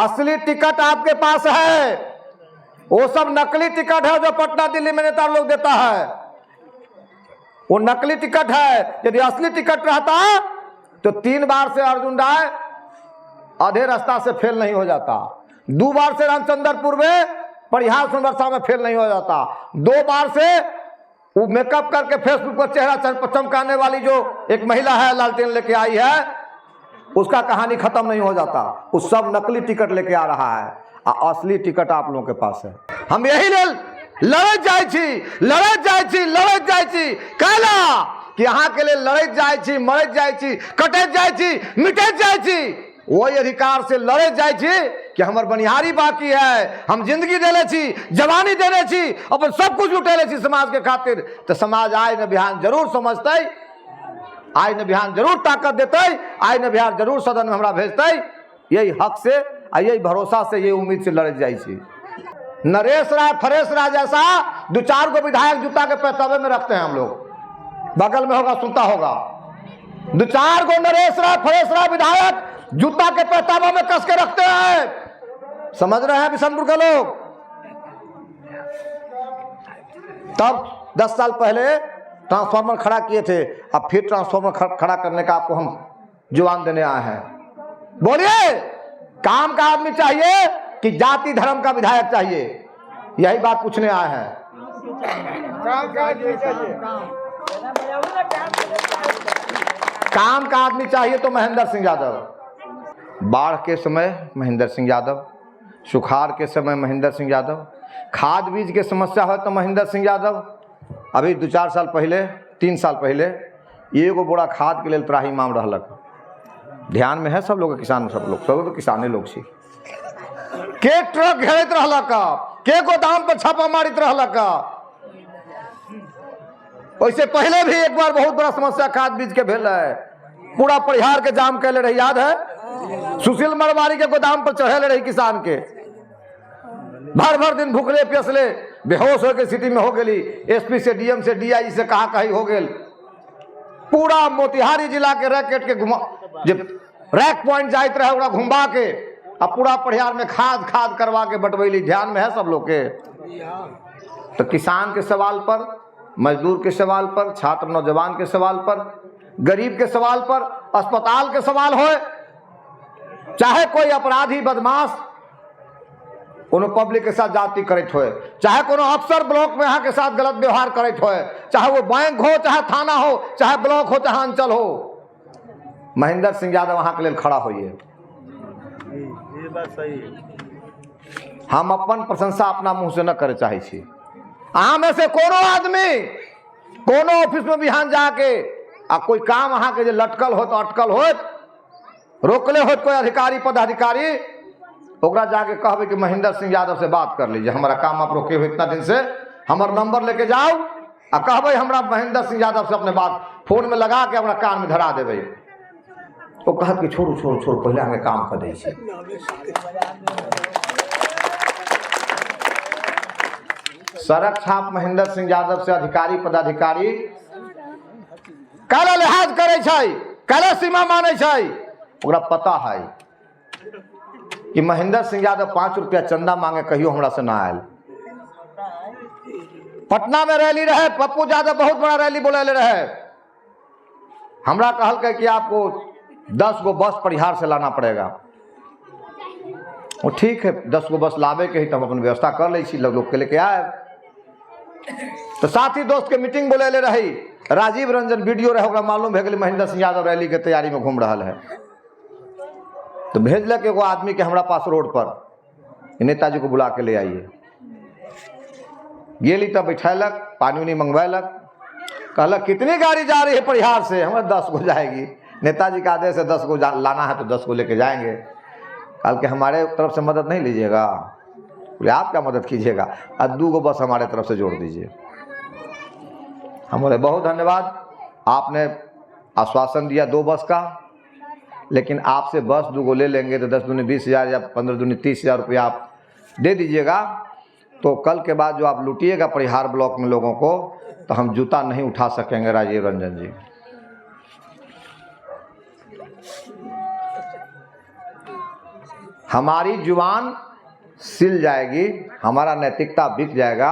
असली टिकट आपके पास है, वो सब नकली टिकट है जो पटना दिल्ली में नेता लोग देता है, वो नकली टिकट है। यदि असली टिकट रहता तो 3 बार से अर्जुन राय आधे रास्ता से फेल नहीं हो जाता, 2 बार से रामचंद्रपुर में परिहार सोनवर्षा में फेल नहीं हो जाता, 2 बार से वो मेकअप करके फेसबुक पर चेहरा चमकाने वाली जो एक महिला है लालटेन लेके आई है, उसका कहानी खत्म नहीं हो जाता। वो सब नकली टिकट लेके आ रहा है, असली टिकट आप लोगों के पास है। हम यही लड़त जाय छी कहला कि यहाँ के लिए लड़त जाय छी, मरत जाय छी, कटत जाय छी, मिटत जाय छी, वही अधिकार से लड़े जाय छी कि हमार बनिहारी बाकी है, हम जिंदगी देले छी, जवानी देले छी, अपन सब कुछ लुटेले छी समाज के खातिर। तो समाज आय न बिहान जरूर समझते, आय न बिहान जरूर ताकत देते, आय न बिहान जरूर सदन में हमरा भेजते। यही हक से यही भरोसा से यही उम्मीद से लड़े जाय छी। नरेश राय फरेश राय जैसा 2-4 गो विधायक जूता के पैतावे में रखते हैं हम लोग, बगल में होगा सुनता होगा, 2-4 गो नरेश राय फरेश राय विधायक जूता के पैतावा में कस के रखते हैं। समझ रहे हैं बिशनपुर के लोग? तब 10 साल पहले ट्रांसफार्मर खड़ा किए थे, अब फिर ट्रांसफार्मर खड़ा करने का आपको हम जुबान देने आए हैं। बोलिए, काम का आदमी चाहिए कि जाति धर्म का विधायक चाहिए? यही बात पूछने आए हैं। काम का आदमी चाहिए तो महेंद्र सिंह यादव, बाढ़ के समय महेंद्र सिंह यादव, सुखाड़ के समय महेंद्र सिंह यादव, खाद बीज के समस्या हो तो महेंद्र सिंह यादव। अभी 2-4 साल पहले 3 साल पहले एगो बोरा खाद के लिए त्राही मांग रहलक, ध्यान में है सब लोग, किसान सब तो किसाने लोग छी। के ट्रक घेरत रहलक, के गोदाम पर छापा मारित रहलक। वैसे पहले भी एक बार बहुत बड़ा समस्या खाद बीज के भेल है, पूरा परिहार के जाम कैले रही, याद है? सुशील मरवारी के गोदाम पर चढ़े रही किसान के, भर दिन भूखले प्यासले बेहोश होकर स्थिति में हो गई, एसपी से डीएम से डीआई से कहा कही हो गई। पूरा मोतिहारी जिला के रैकेट के घुमा जब रैक पॉइंट जाइत रहे ओकरा घुमा के अब पूरा परिहार में खाद करवा के बटवैली। ध्यान में है सब लोग के? तो किसान के सवाल पर, मजदूर के सवाल पर, छात्र नौजवान के सवाल पर, गरीब के सवाल पर, अस्पताल के सवाल हो, चाहे कोई अपराधी बदमाश कोनो पब्लिक के साथ जाति करत हो, चाहे कोनो अफसर ब्लॉक में यहाँ के साथ गलत व्यवहार करत हो, चाहे वो बैंक हो, चाहे थाना हो, चाहे ब्लॉक हो, चाहे अंचल हो, महेंद्र सिंह यादव वहां के लिए खड़ा होइए। ये बात सही है। हम अपन प्रशंसा अपना मुंह से न करे चाहे छी। अहाँ में से कोनो आदमी कोनो ऑफिस में बिहान जाके आ कोई काम अहाँ के जे लटकल हो तो अटकल हो, रोकले हो कोई अधिकारी पदाधिकारी, ओकरा जाके कहबे कि महेंद्र सिंह यादव से बात कर लीजिए, हमारा काम आप रोके हुए इतना दिन से, हमारा नंबर लेके जाओ आ कहबे हमरा महेंद्र सिंह यादव से अपने बात फोन में लगा के अपना कान में धरा देवे। वो कहत कि छोड़ू पहले हमें काम कर दै छी। सड़क छाप महेंद्र सिंह यादव से अधिकारी पदाधिकारी काला लिहाज करे छै, काला सीमा माने छै। ओकरा पता है कि महेंद्र सिंह यादव 5 रुपया चंदा मांगे कहियो हमरा से ना आयल। पटना में रैली रहे, पप्पू यादव बहुत बड़ा रैली बोले रहे, हमरा कहल कि आपको 10 गो बस परिहार से लाना पड़ेगा। वो ठीक है, 10 गो बस लावे के ही तो हम अपन व्यवस्था कर ले, लोग के लेके आए। तो साथी दोस्त के मीटिंग बोले ले रही, राजीव रंजन वीडियो रहे, ओकरा मालूम है महेंद्र सिंह यादव रैली के तैयारी में घूम रहा है। तो भेजलक एगो आदमी के हमरा पास रोड पर, नेताजी को बुला के ले आइए। गेली तब बैठैलक, पानी उनी मंगवैलक, कहलक कितनी गाड़ी जा रही है परिहार से? हमें 10 गो जाएगी। नेताजी का आदेश है 10 गो लाना है तो 10 गो लेके जाएंगे। कल के हमारे तरफ से मदद नहीं लीजिएगा? बोले आप क्या मदद कीजिएगा? और 2 गो बस हमारे तरफ से जोड़ दीजिए। हम बोले बहुत धन्यवाद, आपने आश्वासन दिया 2 बस का, लेकिन आपसे बस 2 गो ले लेंगे तो 10 दूनी 20,000 या 15 दूनी 30,000 रुपया आप दे दीजिएगा। तो कल के बाद जो आप लूटिएगा परिहार ब्लॉक में लोगों को, तो हम जूता नहीं उठा सकेंगे राजीव रंजन जी। हमारी जुबान सिल जाएगी, हमारा नैतिकता बिक जाएगा,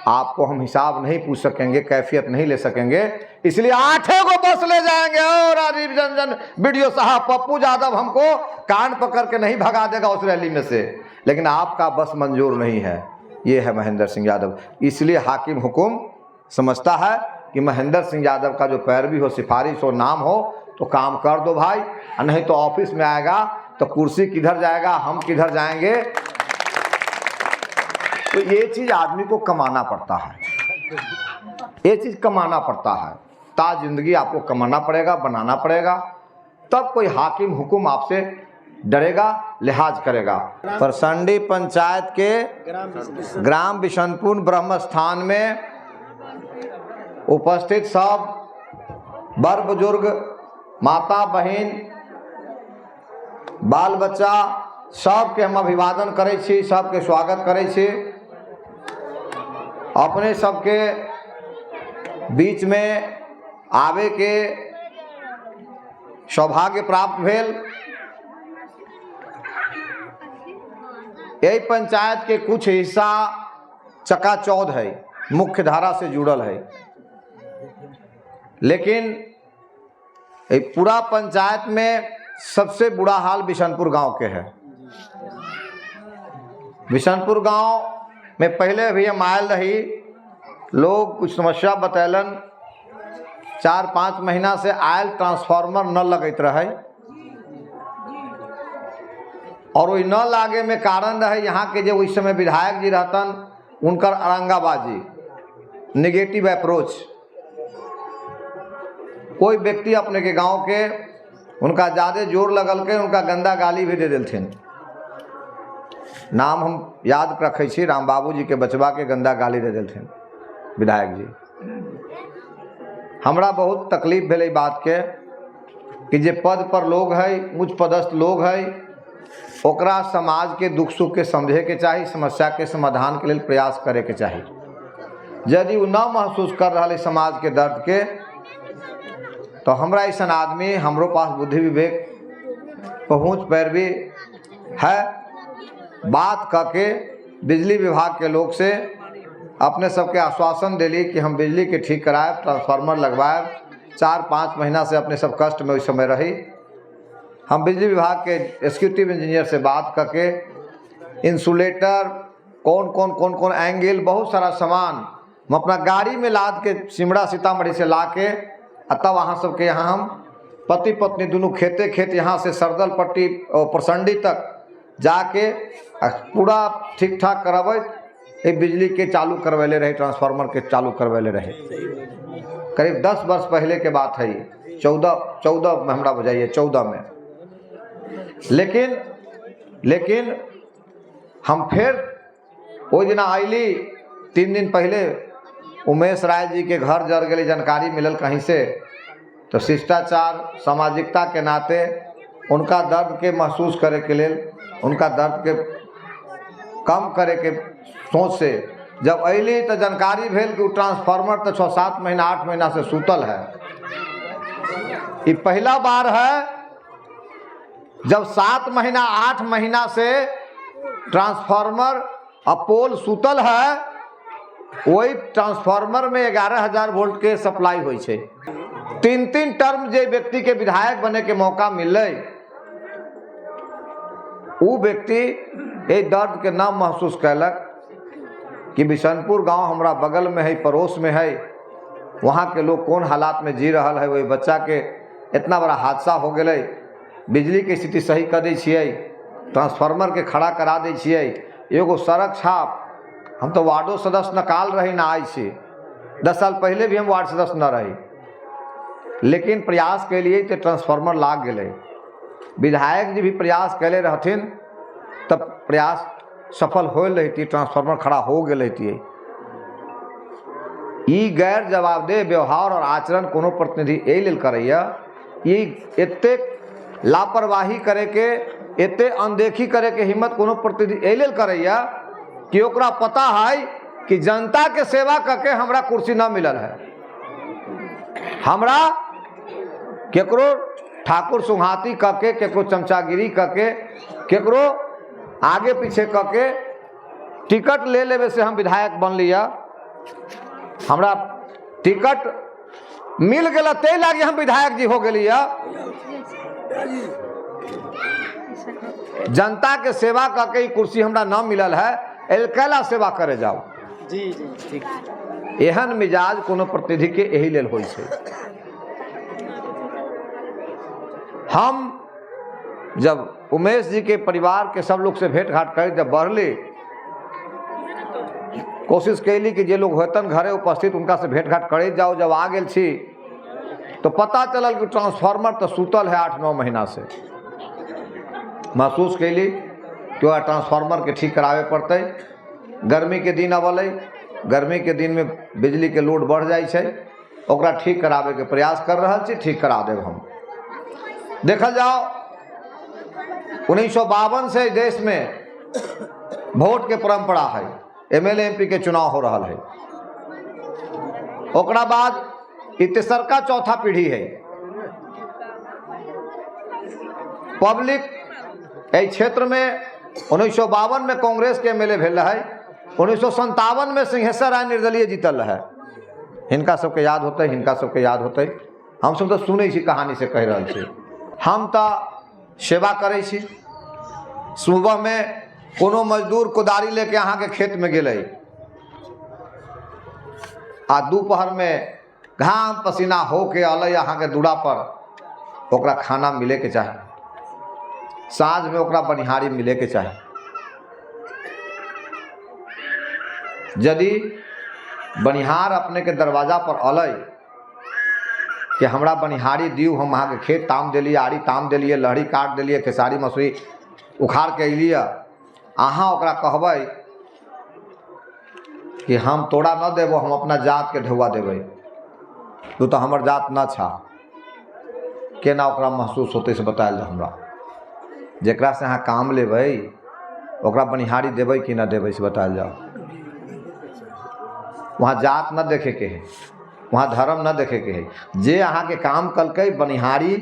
आपको हम हिसाब नहीं पूछ सकेंगे, कैफियत नहीं ले सकेंगे। इसलिए 8 को बस ले जाएंगे और राजीव रंजन बीडीओ साहब पप्पू यादव हमको कान पकड़ के नहीं भगा देगा उस रैली में से, लेकिन आपका बस मंजूर नहीं है। ये है महेंद्र सिंह यादव। इसलिए हाकिम हुकुम समझता है कि महेंद्र सिंह यादव का जो पैरवी हो, सिफारिश हो, नाम हो तो काम कर दो भाई, नहीं तो ऑफिस में आएगा तो कुर्सी किधर जाएगा, हम किधर जाएंगे। तो ये चीज आदमी को कमाना पड़ता है, ये चीज कमाना पड़ता है। ता जिंदगी आपको कमाना पड़ेगा, बनाना पड़ेगा, तब कोई हाकिम हुकुम आपसे डरेगा, लिहाज करेगा। परसंडी पंचायत के ग्राम बिशनपुर ब्रह्म स्थान में उपस्थित सब बड़ बुजुर्ग, माता बहन, बाल बच्चा सबके हम अभिवादन करै छी, सबके स्वागत करै छी। अपने सबके बीच में आवे के सौभाग्य प्राप्त भेल। यही पंचायत के कुछ हिस्सा चकाचौंध है, मुख्य धारा से जुड़ल है, लेकिन पूरा पंचायत में सबसे बुरा हाल बिशनपुर गांव के है। बिशनपुर गांव में पहले भी हम आयल रही, लोग कुछ समस्या बतैलन, 4-5 महीना से आयल ट्रांसफार्मर न लगत रहे, और वही न लागे में कारण रहे यहाँ के जो उस समय विधायक जी रहतन, उनकर अरंगाबाजी, निगेटिव अप्रोच। कोई व्यक्ति अपने के गांव के उनका ज़्यादा जोर लगल के उनका गंदा गाली भी दे देलथिन। नाम हम याद रखे छी, राम बाबू जी के बचवा के गंदा गाली दे देलथिन विधायक जी। हमरा बहुत तकलीफ भेल बात के कि जे पद पर लोग है, उच्च पदस्थ लोग है, ओकरा समाज के दुख सुख के समझे के चाहिए, समस्या के समाधान के लिए प्रयास करे के चाहिए। यदि वो न महसूस कर रहा है समाज के दर्द के, तो हमरा ऐसा आदमी, हमरो पास बुद्धि विवेक पहुँच पैरवी है, बात करके बिजली विभाग के लोग से अपने सबके आश्वासन दिली कि हम बिजली के ठीक कराए, ट्रांसफार्मर लगवाए। 4-5 महीना से अपने सब कष्ट में उस समय रही। हम बिजली विभाग के एग्जीक्यूटिव इंजीनियर से बात करके इंसुलेटर, कौन एंगल, बहुत सारा सामान हम अपना गाड़ी में लाद के सिमड़ा सीतामढ़ी से ला के, तब वहाँ सबके यहाँ हम पति पत्नी दोनों खेते खेत यहाँ से सरदल पट्टी और परसंडी तक जाके पूरा ठीक ठाक करबे, बिजली के चालू करवैले रहे, ट्रांसफार्मर के चालू करवैले रहे। करीब 10 वर्ष पहले के बात है, 14 में हमरा बुझाइए, 14 में। लेकिन हम फिर वो दिन आइली, 3 दिन पहले उमेश राय जी के घर जर गई, जानकारी मिलल कहीं से, तो शिष्टाचार सामाजिकता के नाते उनका दर्द के महसूस करे के लिए, उनका दर्द के कम करे के सोच से जब अली तो जानकारी भेल कि ट्रांसफार्मर तो 6-7 महीना 8 महीना से सूतल है। ये पहला बार है जब 7 महीना 8 महीना से ट्रांसफार्मर अपोल सूतल है, वही ट्रांसफार्मर में 11,000 वोल्ट के सप्लाई होई छे। 3 टर्म जे व्यक्ति के विधायक बने के मौका मिले, वो व्यक्ति ये दर्द के न महसूस कैलक कि बिशनपुर गांव हमरा बगल में है, पड़ोस में है, वहाँ के लोग कौन हालात में जी रहा है। वही बच्चा के इतना बड़ा हादसा हो गए, बिजली के स्थिति सही कर दै छियै, ट्रांसफार्मर के खड़ा करा दै छियै, एगो सड़क छाप। हम तो वार्डो सदस्य नकाल रही ना आई छी, 10 साल पहले भी हम वार्ड सदस्य न रही, लेकिन प्रयास के लिए तो ट्रांसफार्मर लाग गए। विधायक जी भी प्रयास कैले रहथिन, तब प्रयास सफल हो रहती, ट्रांसफार्मर खड़ा हो गए रहती। ई गैर जवाबदेह व्यवहार और आचरण कोनो प्रतिनिधि ए लेल करैया, ई एते लापरवाही करे के, एते अनदेखी करे के हिम्मत कोनो प्रतिनिधि ए लेल करैया कि ओकरा पता है कि जनता के सेवा करके हमरा कुर्सी न मिलल है। हमरा केकरो ठाकुर सुहाती करके, केकरो चमचागिरी करके केकरो आगे पीछे करके टिकट ले लेवे से हम विधायक बन लिया, हमरा टिकट मिल गया ते लागे हम विधायक जी हो गए। जनता के सेवा करके ई कुर्सी हमरा न मिलल है, कैला सेवा करे जाओ। जी जी ठीक। एहन मिजाज कोनो प्रतिनिधि के यही लेल होइ छै। हम जब उमेश जी के परिवार के सब लोग से भेंट घाट कर जब बढ़ले, कोशिश कैली कि जे लोग होतन घरे उपस्थित उनका से भेंट घाट करे जाओ। जब आ गेल छी तो पता चलल कि ट्रांसफार्मर तो सुतल है 8-9 महीना से। महसूस कैली कि वह ट्रांसफार्मर के ठीक करावे पड़ते। गर्मी के दिन अवल, गर्मी के दिन में बिजली के लोड बढ़ जाए छै, ओकरा ठीक करावे के प्रयास कर रहा छी, ठीक करा देव हम। देखल जाओ 1952 से देश में वोट के परंपरा है, एमएलए एमपी के चुनाव हो रहा है। ओकरा बाद तेसरका चौथा पीढ़ी है। पब्लिक एहि क्षेत्र में 1952 में कांग्रेस के एमएलए भेल है, 1957 में सिंहेश्वर राय निर्दलीय जीतल है। हिनका सबके याद होते, हिनका सबके याद होते। हम सब तो सुनै छी, कहानी से कह रहा छी। हम तो सेवा करै छी। सुबह में कोनो मजदूर कोदारी लेके अहाँ के खेत में गेलै आ दोपहर में घाम पसीना होके अलै अहाँ के दूरा पर, ओकरा खाना मिले के चाही, साँझ में ओकरा बनिहारी मिले के चाही। यदि बनिहार अपने के दरवाजा पर अलै कि हमरा बनिहारी दियू, हम अहाँ के खेत ताम देलिए, आड़ी ताम देलिए, लहड़ी काट देलिए, खेसारी मसूरी उखाड़ के अलिए, अहाँ ओकरा कहबै कि हम तोड़ा न देबो, हम अपना जात के ढौआ देबै, तू तो हमर जात न छा, केना ओकरा महसूस होते से बतायल जाओ हमरा। जेकरा से अहाँ काम लेबै ओकरा बनिहारी देबै कि न देबै से बतायल जाओ। वहाँ जात न देखे के है, वहाँ धर्म न देखे के है। जे अहाँ के काम कलकै बनिहारी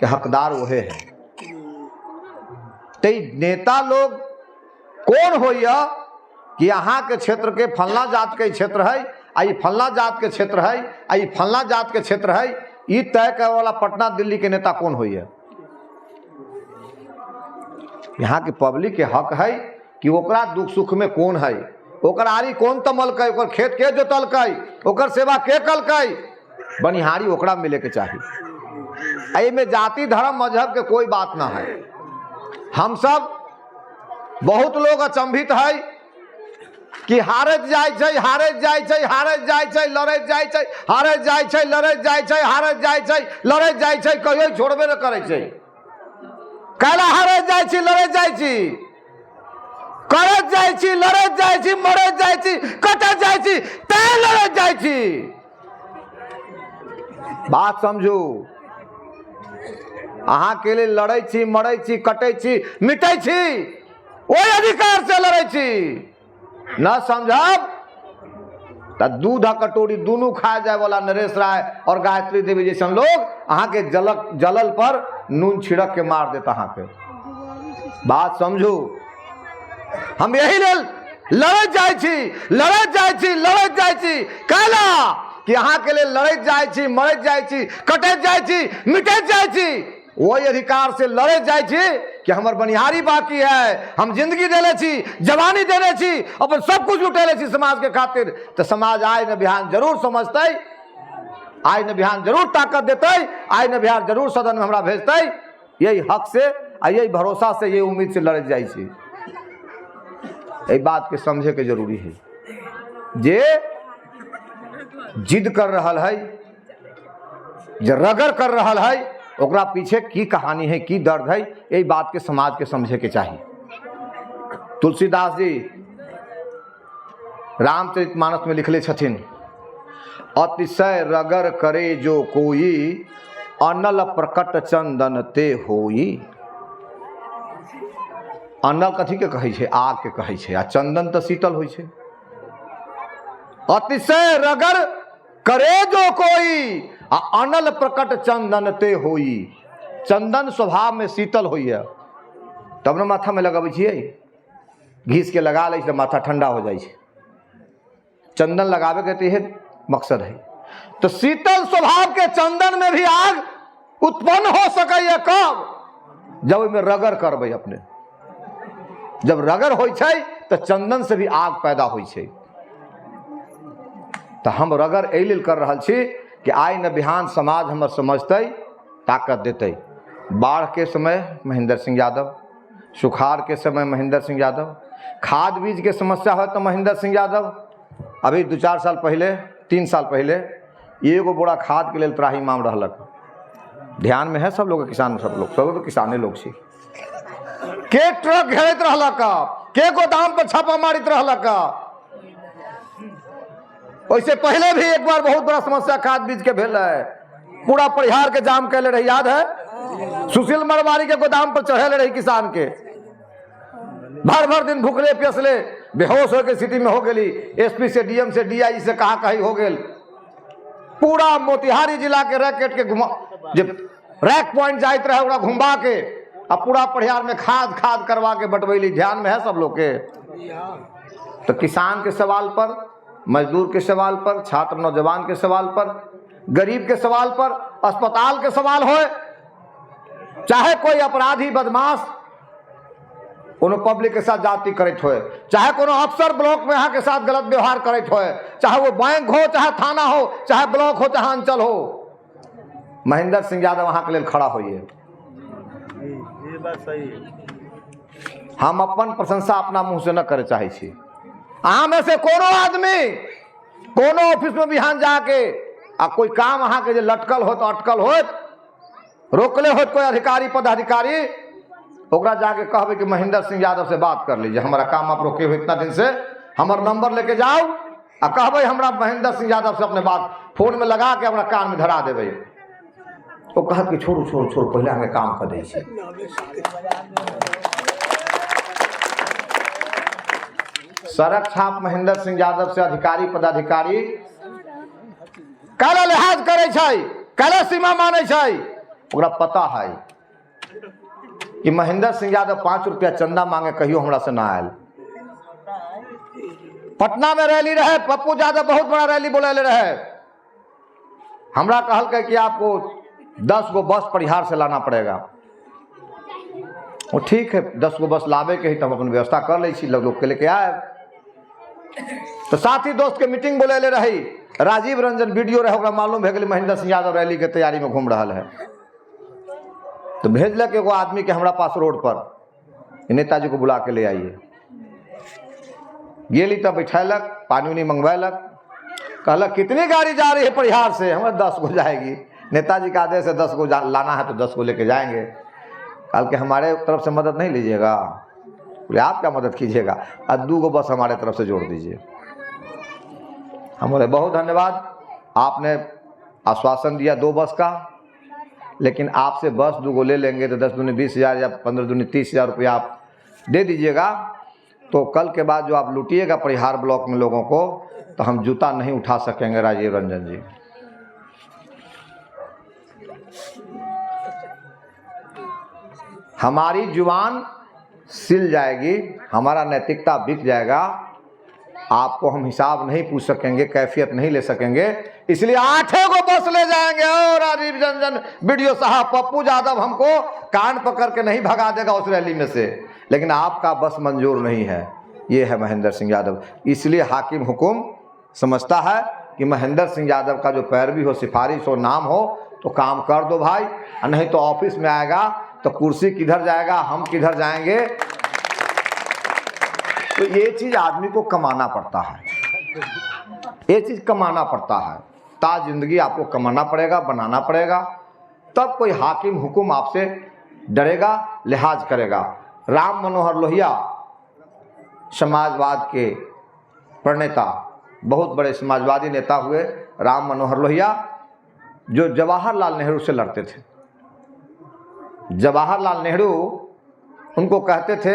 के हकदार वहे है। ते नेता लोग कौन होइया कि अहाँ के क्षेत्र के फलना जात के क्षेत्र है, आई फलना जात के क्षेत्र है, आई फलना जात के क्षेत्र है, ये तय करे वाला पटना दिल्ली के नेता कौन होइया? यहाँ के पब्लिक के हक है कि ओकरा दुख सुख में कौन है, ओकर आरी कौन तमलकै, ओकर खेत के जोतलकै, ओकर सेवा के कलकै, बनिहारी ओकरा मिले के चाहिए। एहि में जाति धर्म मजहब के कोई बात ना है। हम सब बहुत लोग अचंभित है कि हारत जाय छै, हारत जाय छै, हारत जाय छै, लड़त जाय छै, हारत जाय छै, लड़त जाय छै, हारत जाय छै, लड़त जाय छै, कहियो छोड़बे न करे छै। काला हारत जाय छी, लड़त जाय छी, करत जाय छी, लड़त जाय छी, मरत जाय छी, कटत जाय छी, तै लड़त जाय छी। बात समझू, अहाँ के लिए लड़ै छी, मरै छी, कटै छी, मिटै छी, ओहि अधिकार से लड़ै छी। न समझब तो दूध कटोरी दोनों खा जाए वाला नरेश राय और गायत्री देवी जैसे लोग अहाँ के जलल पर नून छिड़क के मार देता। अहाँ के बात समझू, हम यही लेल लड़त जाय छी, लड़त जाय छी, लड़त जाय छी। कहला कि अहाँ के लिए लड़त जाय छी, मरत जाय छी, कटत जाय छी, मिटत जाय छी, वही अधिकार से लड़े जाय छी कि हमर बनिहारी बाकी है, हम जिंदगी देले छी, जवानी देले छी, अपन सब कुछ लुटेले छी समाज के खातिर। तो समाज आय न बिहान जरूर समझते, आय न बिहान जरूर ताकत देते, आय न बिहान जरूर सदन में हमरा भेजते। यही हक से, यही भरोसा से, यही उम्मीद से लड़े जाय छी। यही बात के समझे के जरूरी है। जे जिद कर रहा है, जे रगड़ कर रहा है, ओकरा पीछे की कहानी है, की दर्द है, यही बात के समाज के समझे के चाहिए। तुलसीदास जी रामचरितमानस में लिखले छथिन, अतिशय रगड़ करे जो कोई, अनल प्रकट चंदन ते होई। अनल कथी के कहै छै? आग के कहै छै, आ चंदन तो शीतल होइ छै। अतिशय रगड़ करे जो कोई, आ अनल प्रकट चंदन ते होई। चंदन स्वभाव में शीतल होइए, तब न माथा में लगाबै छियै, घीस के लगा लै छै माथा ठंडा हो जाइ छै। चंदन लगावे के तो यह मकसद है। तो शीतल स्वभाव के चंदन में भी आग उत्पन्न हो सके कब? जब ओहिमे रगड़ करबै अपने। जब रगड़ होइ छै तो चंदन से भी आग पैदा होइ छै। तो हम रगड़ एहि लेल कर रहल छी कि आइ न बिहान समाज हमर समझतै, ताकत देतै। बाढ़ के समय महेंद्र सिंह यादव, सुखाड़ के समय महेंद्र सिंह यादव, खाद बीज के समस्या हो तो महेंद्र सिंह यादव। अभी 2-4 साल पहले, 3 साल पहले एगो बोरा खाद के लिए त्राही मांग रहलक। ध्यान में है सब लोग, किसान सब तो किसाने लोग छी। के ट्रक घेरत रहलक, के गोदाम पर छापा मारित रहलक। वैसे पहले भी एक बार बहुत बड़ा समस्या खाद बीज के भेल है। पूरा परिहार के जाम कैले रही, याद है? सुशील मरवारी के गोदाम पर चढ़े रही किसान के। भर भर दिन भूखले प्यासले बेहोश होकर स्थिति में हो गई। एसपी से, डीएम से, डीआई से कहा कहीं हो गए। पूरा मोतिहारी जिला के रैकेट के घुमा, जब रैक पॉइंट जाइत रहे ओकरा घुमा के अब पूरा परिहार में खाद करवा के बटवैली। ध्यान में है सब लोग के? तो किसान के सवाल पर, मजदूर के सवाल पर, छात्र नौजवान के सवाल पर, गरीब के सवाल पर, अस्पताल के सवाल हो, चाहे कोई अपराधी बदमाश कोनो पब्लिक के साथ जाति करत हो, चाहे कोनो अफसर ब्लॉक में यहाँ के साथ गलत व्यवहार करत हो, चाहे वो बैंक हो, चाहे थाना हो, चाहे ब्लॉक हो, चाहे अंचल हो, महेंद्र सिंह यादव वहां के लिए खड़ा होइए। ये बात सही है। हम अपन प्रशंसा अपना मुंह से न करे चाहे छी। अहाँ में से कोनो आदमी कोनो ऑफिस में बिहान जाके आ कोई काम अहाँ के जे लटकल हो तो अटकल हो, रोकले हो कोई अधिकारी पदाधिकारी, ओकरा जाके कहबे कि महेंद्र सिंह यादव से बात कर लीजिए, हमारा काम आप रोके हुए इतना दिन से, हमारा नंबर लेके जाओ आ कहबे हमरा महेंद्र सिंह यादव से अपने बात फोन में लगा के अपना कान में धरा देवे। वो कहत कि छोड़ू छोड़ू छोड़ू, पहले हमें काम कर दै छै। सड़क छाप महेंद्र सिंह यादव से अधिकारी पदाधिकारी काला लिहाज करे छै, काला सीमा माने छै। ओकरा पता है कि महेंद्र सिंह यादव 5 रुपया चंदा मांगे कहियो हमरा से ना आयल। पटना में रैली रहे, पप्पू यादव बहुत बड़ा रैली बोले रहे, हमरा कहल कि आपको 10 गो बस परिहार से लाना पड़ेगा। वो ठीक है, 10 गो बस लावे के ही तो हम अपन व्यवस्था कर ले छी, लोग के लेके आए। तो साथी दोस्त के मीटिंग बोले ले रही, राजीव रंजन वीडियो रहे, ओकरा मालूम भे गेल महेंद्र सिंह यादव रैली के तैयारी में घूम रहा है। तो भेजलक एगो आदमी के हमरा पास रोड पर, नेताजी को बुला के ले आइए। गेली तब बैठैलक, पानी उनी मंगवैलक, कहलक कितनी गाड़ी जा रही है परिहार से? हमें 10 गो जाएगी। नेताजी का आदेश है 10 गो लाना है तो 10 गो लेके जाएंगे। कल के हमारे तरफ से मदद नहीं लीजिएगा? बोले आप क्या मदद कीजिएगा? और 2 गो बस हमारे तरफ से जोड़ दीजिए। हम बोले बहुत धन्यवाद, आपने आश्वासन दिया 2 बस का, लेकिन आपसे बस 2 गो ले लेंगे तो 10 दूनी 20,000 या 15 दूनी 30,000 रुपया आप दे दीजिएगा। तो कल के बाद जो आप लूटिएगा परिहार ब्लॉक में लोगों को, तो हम जूता नहीं उठा सकेंगे राजीव रंजन जी। हमारी जुबान सिल जाएगी, हमारा नैतिकता बिक जाएगा, आपको हम हिसाब नहीं पूछ सकेंगे, कैफियत नहीं ले सकेंगे। इसलिए 8 गो बस ले जाएंगे। और राजीव रंजन वीडियो साहब, पप्पू यादव हमको कान पकड़ के नहीं भगा देगा उस रैली में से, लेकिन आपका बस मंजूर नहीं है। ये है महेंद्र सिंह यादव। इसलिए हाकिम हुकुम समझता है कि महेंद्र सिंह यादव का जो पैरवी हो, सिफारिश हो, नाम हो, तो काम कर दो भाई, नहीं तो ऑफिस में आएगा तो कुर्सी किधर जाएगा, हम किधर जाएंगे। तो ये चीज आदमी को कमाना पड़ता है, ये चीज कमाना पड़ता है। ता जिंदगी आपको कमाना पड़ेगा, बनाना पड़ेगा, तब कोई हाकिम हुकुम आपसे डरेगा, लिहाज करेगा। राम मनोहर लोहिया समाजवाद के प्रणेता, बहुत बड़े समाजवादी नेता हुए राम मनोहर लोहिया, जो जवाहरलाल नेहरू से लड़ते थे। जवाहरलाल नेहरू उनको कहते थे,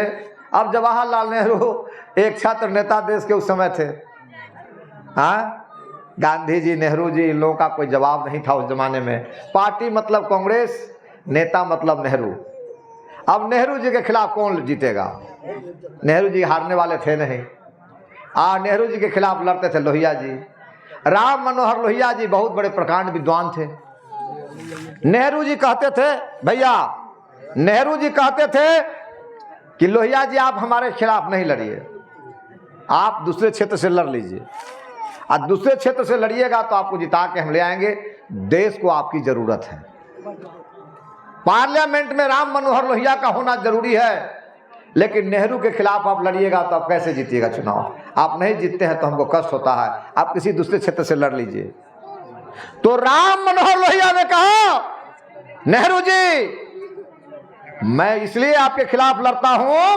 अब जवाहरलाल नेहरू एक छात्र नेता देश के उस समय थे। हाँ, गांधी जी, नेहरू जी, इन लोगों का कोई जवाब नहीं था उस जमाने में। पार्टी मतलब कांग्रेस, नेता मतलब नेहरू। अब नेहरू जी के खिलाफ कौन जीतेगा? नेहरू जी हारने वाले थे नहीं। नेहरू जी के खिलाफ लड़ते थे लोहिया जी। राम मनोहर लोहिया जी बहुत बड़े प्रकांड विद्वान थे। नेहरू जी कहते थे, भैया नेहरू जी कहते थे कि लोहिया जी आप हमारे खिलाफ नहीं लड़िए, आप दूसरे क्षेत्र से लड़ लीजिए, और दूसरे क्षेत्र से लड़िएगा तो आपको जिता के हम ले आएंगे, देश को आपकी जरूरत है। पार्लियामेंट में राम मनोहर लोहिया का होना जरूरी है, लेकिन नेहरू के खिलाफ आप लड़िएगा तो आप कैसे जीतिएगा चुनाव? आप नहीं जीतते हैं तो हमको कष्ट होता है, आप किसी दूसरे क्षेत्र से लड़ लीजिए। तो राम मनोहर लोहिया ने कहा, नेहरू जी मैं इसलिए आपके खिलाफ लड़ता हूं,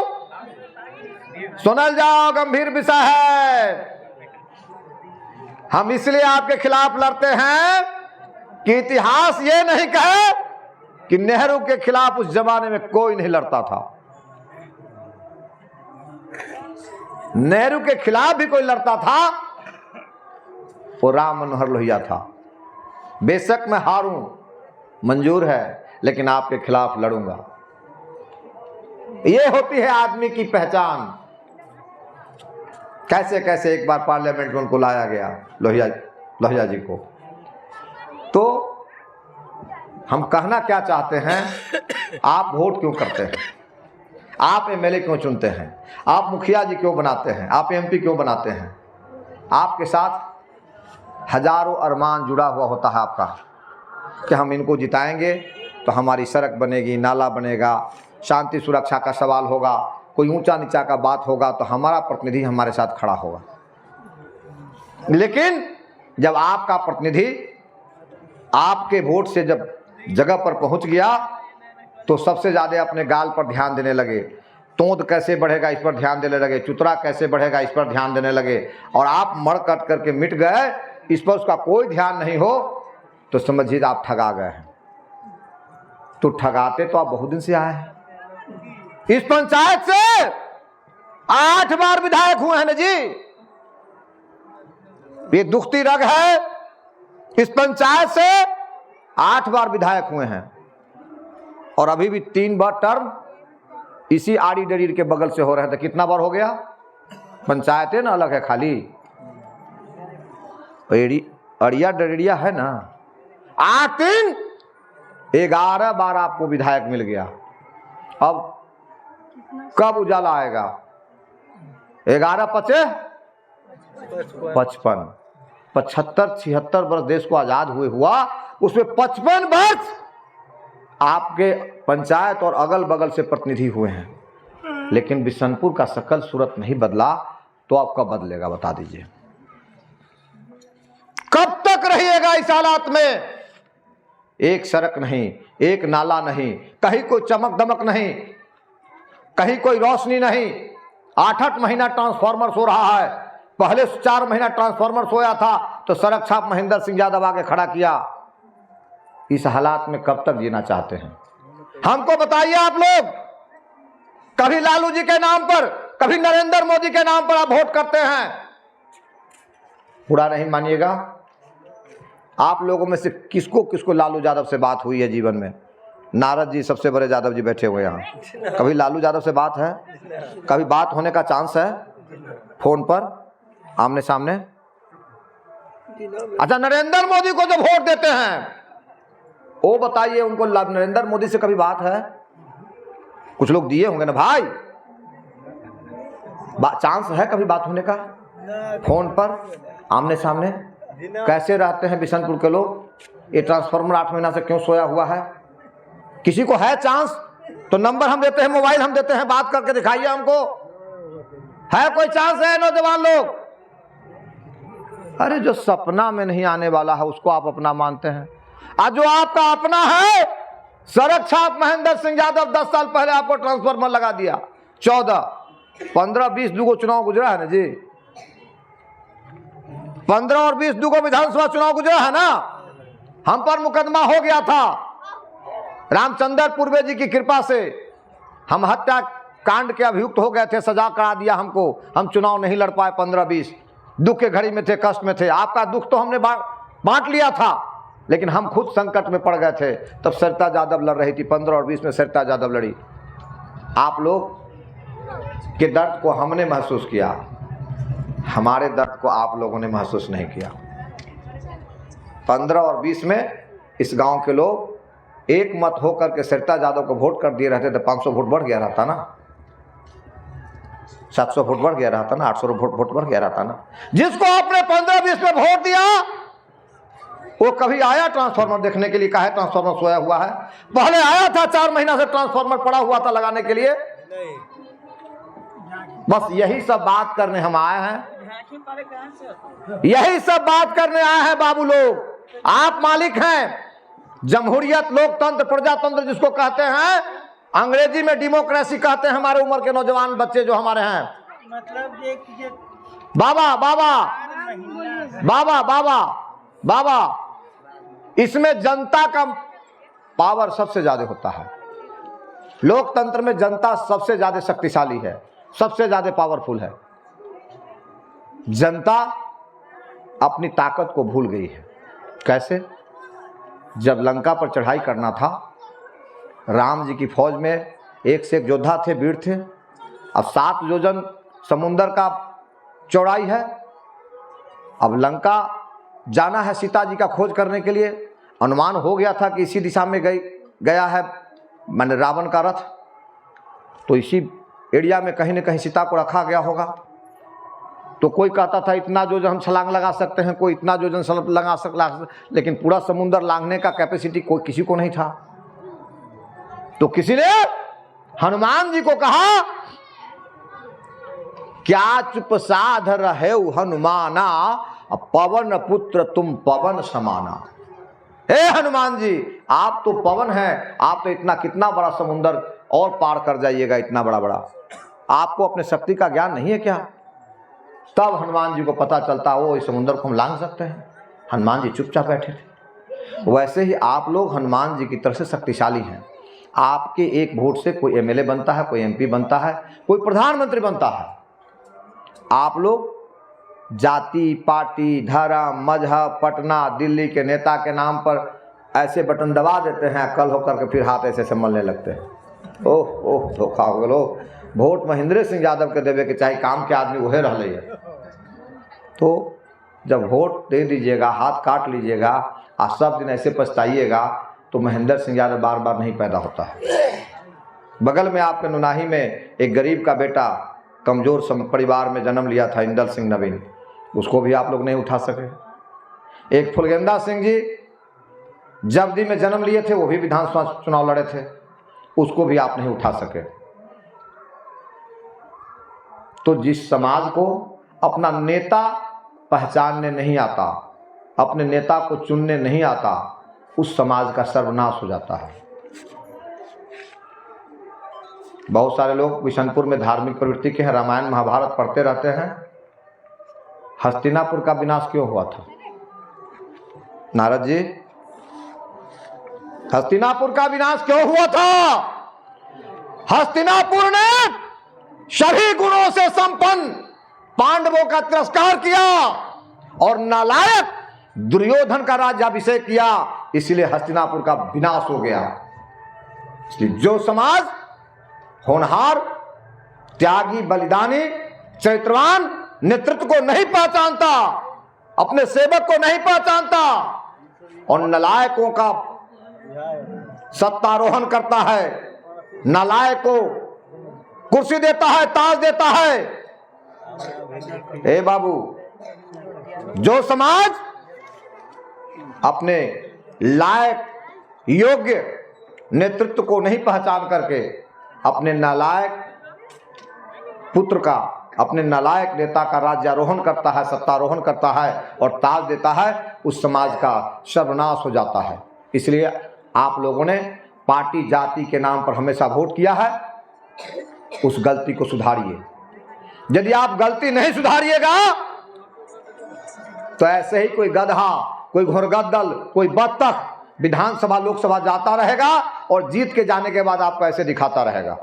सुनल जाओ गंभीर विषय है, हम इसलिए आपके खिलाफ लड़ते हैं कि इतिहास ये नहीं कहे कि नेहरू के खिलाफ उस जमाने में कोई नहीं लड़ता था। नेहरू के खिलाफ भी कोई लड़ता था, वो राम मनोहर लोहिया था। बेशक मैं हारूं मंजूर है, लेकिन आपके खिलाफ लड़ूंगा। ये होती है आदमी की पहचान। कैसे कैसे एक बार पार्लियामेंट में उनको लाया गया, लोहिया जी को। तो हम कहना क्या चाहते हैं, आप वोट क्यों करते हैं, आप एमएलए क्यों चुनते हैं, आप मुखिया जी क्यों बनाते हैं, आप एमपी क्यों बनाते हैं? आपके साथ हजारों अरमान जुड़ा हुआ होता है आपका, कि हम इनको जिताएंगे तो हमारी सड़क बनेगी, नाला बनेगा, शांति सुरक्षा का सवाल होगा, कोई ऊंचा नीचा का बात होगा तो हमारा प्रतिनिधि हमारे साथ खड़ा होगा। लेकिन जब आपका प्रतिनिधि आपके वोट से जब जगह पर पहुंच गया तो सबसे ज़्यादा अपने गाल पर ध्यान देने लगे, तोंद कैसे बढ़ेगा इस पर ध्यान देने लगे, चुतरा कैसे बढ़ेगा इस पर ध्यान देने लगे, और आप मर कट करके मिट गए, इस पर उसका कोई ध्यान नहीं हो तो समझिए आप ठगा गए हैं। तो ठगाते तो आप बहुत दिन से आए हैं। इस पंचायत से 8 बार विधायक हुए हैं ना जी, ये दुखती रग है। इस पंचायत से 8 बार विधायक हुए हैं, और अभी भी 3 बार टर्म इसी आड़ी डरीर के बगल से हो रहे थे। कितना बार हो गया? पंचायतें ना अलग है, खाली अड़िया डरिया है ना। 8-3 11 बार आपको विधायक मिल गया। अब कब उजाला आएगा? 11 पचे 55, 75-76 वर्ष देश को आजाद हुए हुआ, उसमें 55 वर्ष आपके पंचायत और अगल बगल से प्रतिनिधि हुए हैं। लेकिन बिशनपुर का शकल सूरत नहीं बदला, तो आप कब बदलेगा बता दीजिए? कब तक रहिएगा इस हालात में? एक सड़क नहीं, एक नाला नहीं, कहीं कोई चमक दमक नहीं, कहीं कोई रोशनी नहीं। 8-8 महीना ट्रांसफार्मर सो रहा है। पहले 4 महीना ट्रांसफार्मर सोया था तो सड़क छाप महेंद्र सिंह यादव आके खड़ा किया। इस हालात में कब तक जीना चाहते हैं? हमको बताइए आप लोग। कभी लालू जी के नाम पर, कभी नरेंद्र मोदी के नाम पर आप वोट करते हैं। बुरा नहीं मानिएगा, आप लोगों में से किसको किसको लालू यादव से बात हुई है जीवन में? नारद जी सबसे बड़े यादव जी बैठे हुए यहाँ, कभी लालू यादव से बात है? कभी बात होने का चांस है फोन पर आमने सामने? अच्छा, नरेंद्र मोदी को जब वोट देते हैं, वो बताइए उनको नरेंद्र मोदी से कभी बात है? कुछ लोग दिए होंगे ना भाई, चांस है कभी बात होने का फोन पर आमने सामने? कैसे रहते हैं बिशनपुर के लोग? ये ट्रांसफार्मर 8 महीना से क्यों सोया हुआ है? किसी को है चांस तो नंबर हम देते हैं, मोबाइल हम देते हैं, बात करके दिखाइए हमको। है कोई चांस है नौजवान लोग? अरे जो सपना में नहीं आने वाला है उसको आप अपना मानते हैं। आज जो आपका अपना है, सड़क छाप महेंद्र सिंह यादव 10 साल पहले आपको ट्रांसफार्मर लगा दिया। 14, 15, 20 दूगो चुनाव गुजरा है ना जी। 15 और 20 दूगो विधानसभा चुनाव गुजरा है ना। हम पर मुकदमा हो गया था, रामचंद्र पूर्वे जी की कृपा से हम हत्या कांड के अभियुक्त हो गए थे, सजा करा दिया हमको। हम चुनाव नहीं लड़ पाए 15-20, दुख के घड़ी में थे, कष्ट में थे। आपका दुख तो हमने बांट लिया था, लेकिन हम खुद संकट में पड़ गए थे। तब सरिता यादव लड़ रही थी, 15 और 20 में सरिता यादव लड़ी। आप लोग के दर्द को हमने महसूस किया, हमारे दर्द को आप लोगों ने महसूस नहीं किया। 15 और 20 में इस गांव के लोग एक मत होकर के सरिता यादव को वोट कर दिए रहते थे। 500 वोट बढ़ गया रहता ना, 700 वोट बढ़ गया रहता ना, 800 वोट बढ़ गया रहता ना। जिसको आपने 15-20 में वोट दिया वो कभी आया ट्रांसफार्मर देखने के लिए? कहा है ट्रांसफार्मर सोया हुआ है? पहले आया था, 4 महीना से ट्रांसफार्मर पड़ा हुआ था लगाने के लिए। बस यही सब बात करने हम आए हैं, यही सब बात करने आए हैं बाबू लोग। आप मालिक हैं, जमहूरियत, लोकतंत्र, प्रजातंत्र जिसको कहते हैं, अंग्रेजी में डेमोक्रेसी कहते हैं। हमारे उम्र के नौजवान बच्चे जो हमारे हैं, मतलब बाबा बाबा बाबा बाबा बाबा, इसमें जनता का पावर सबसे ज्यादा होता है। लोकतंत्र में जनता सबसे ज्यादा शक्तिशाली है, सबसे ज्यादा पावरफुल है। जनता अपनी ताकत को भूल गई है। कैसे? जब लंका पर चढ़ाई करना था, राम जी की फौज में एक से एक योद्धा थे, वीर थे। अब 7 योजन समुंदर का चौड़ाई है। अब लंका जाना है सीता जी का खोज करने के लिए। अनुमान हो गया था कि इसी दिशा में गया है माने रावण का रथ, तो इसी एरिया में कहीं न कहीं सीता को रखा गया होगा। तो कोई कहता था इतना जोजन हम छलांग लगा सकते हैं, कोई इतना जोजन लगा सकता, लेकिन पूरा समुंदर लांघने का कैपेसिटी कोई किसी को नहीं था। तो किसी ने हनुमान जी को कहा, क्या चुप साध रहे हनुमाना, पवन पुत्र तुम पवन समाना। हे हनुमान जी, आप तो पवन हैं, आप तो इतना कितना बड़ा समुंदर और पार कर जाइएगा, इतना बड़ा बड़ा। आपको अपने शक्ति का ज्ञान नहीं है क्या? तब हनुमान जी को पता चलता वो इस समुंदर को हम लांघ सकते हैं। हनुमान जी चुपचाप बैठे थे। वैसे ही आप लोग हनुमान जी की तरह से शक्तिशाली हैं। आपके एक वोट से कोई एमएलए बनता है, कोई एमपी बनता है, कोई प्रधानमंत्री बनता है। आप लोग जाति, पार्टी, धर्म, मजहब, पटना, दिल्ली के नेता के नाम पर ऐसे बटन दबा देते हैं, कल होकर के फिर हाथ ऐसे संभलने लगते हैं। ओह ओह, धोखा हो गलो। वोट महेंद्र सिंह यादव के देवे के चाहे काम के आदमी वही रह ले। तो जब वोट दे दीजिएगा, हाथ काट लीजिएगा और सब दिन ऐसे पछताइएगा, तो महेंद्र सिंह यादव बार बार नहीं पैदा होता है। बगल में आपके नुनाही में एक गरीब का बेटा कमजोर परिवार में जन्म लिया था, इंदल सिंह नवीन, उसको भी आप लोग नहीं उठा सके। एक फुलगेंदा सिंह जी जब्दी में जन्म लिए थे, वो भी विधानसभा चुनाव लड़े थे, उसको भी आप नहीं उठा सके। तो जिस समाज को अपना नेता पहचानने नहीं आता, अपने नेता को चुनने नहीं आता, उस समाज का सर्वनाश हो जाता है। बहुत सारे लोग बिशनपुर में धार्मिक प्रवृत्ति के हैं, रामायण महाभारत पढ़ते रहते हैं। हस्तिनापुर का विनाश क्यों हुआ था नारद जी? हस्तिनापुर का विनाश क्यों हुआ था? हस्तिनापुर ने सभी गुणों से संपन्न पांडवों का तिरस्कार किया और नालायक दुर्योधन का राज्याभिषेक किया, इसलिए हस्तिनापुर का विनाश हो गया। इसलिए जो समाज होनहार, त्यागी, बलिदानी, चरित्रवान नेतृत्व को नहीं पहचानता, अपने सेवक को नहीं पहचानता और नालायकों का सत्तारोहण करता है, नालायक को कुर्सी देता है, ताज देता है। ए बाबू, जो समाज अपने लायक योग्य नेतृत्व को नहीं पहचान करके अपने नालायक पुत्र का, अपने नालायक नेता का राज्यारोहण करता है, सत्तारोहण करता है और ताज देता है, उस समाज का सर्वनाश हो जाता है। इसलिए आप लोगों ने पार्टी जाति के नाम पर हमेशा वोट किया है, उस गलती को सुधारिए। यदि आप गलती नहीं सुधारिएगा तो ऐसे ही कोई गधा, कोई घोरगद्दल, कोई बत्तख विधानसभा लोकसभा जाता रहेगा और जीत के जाने के बाद आपको ऐसे दिखाता रहेगा,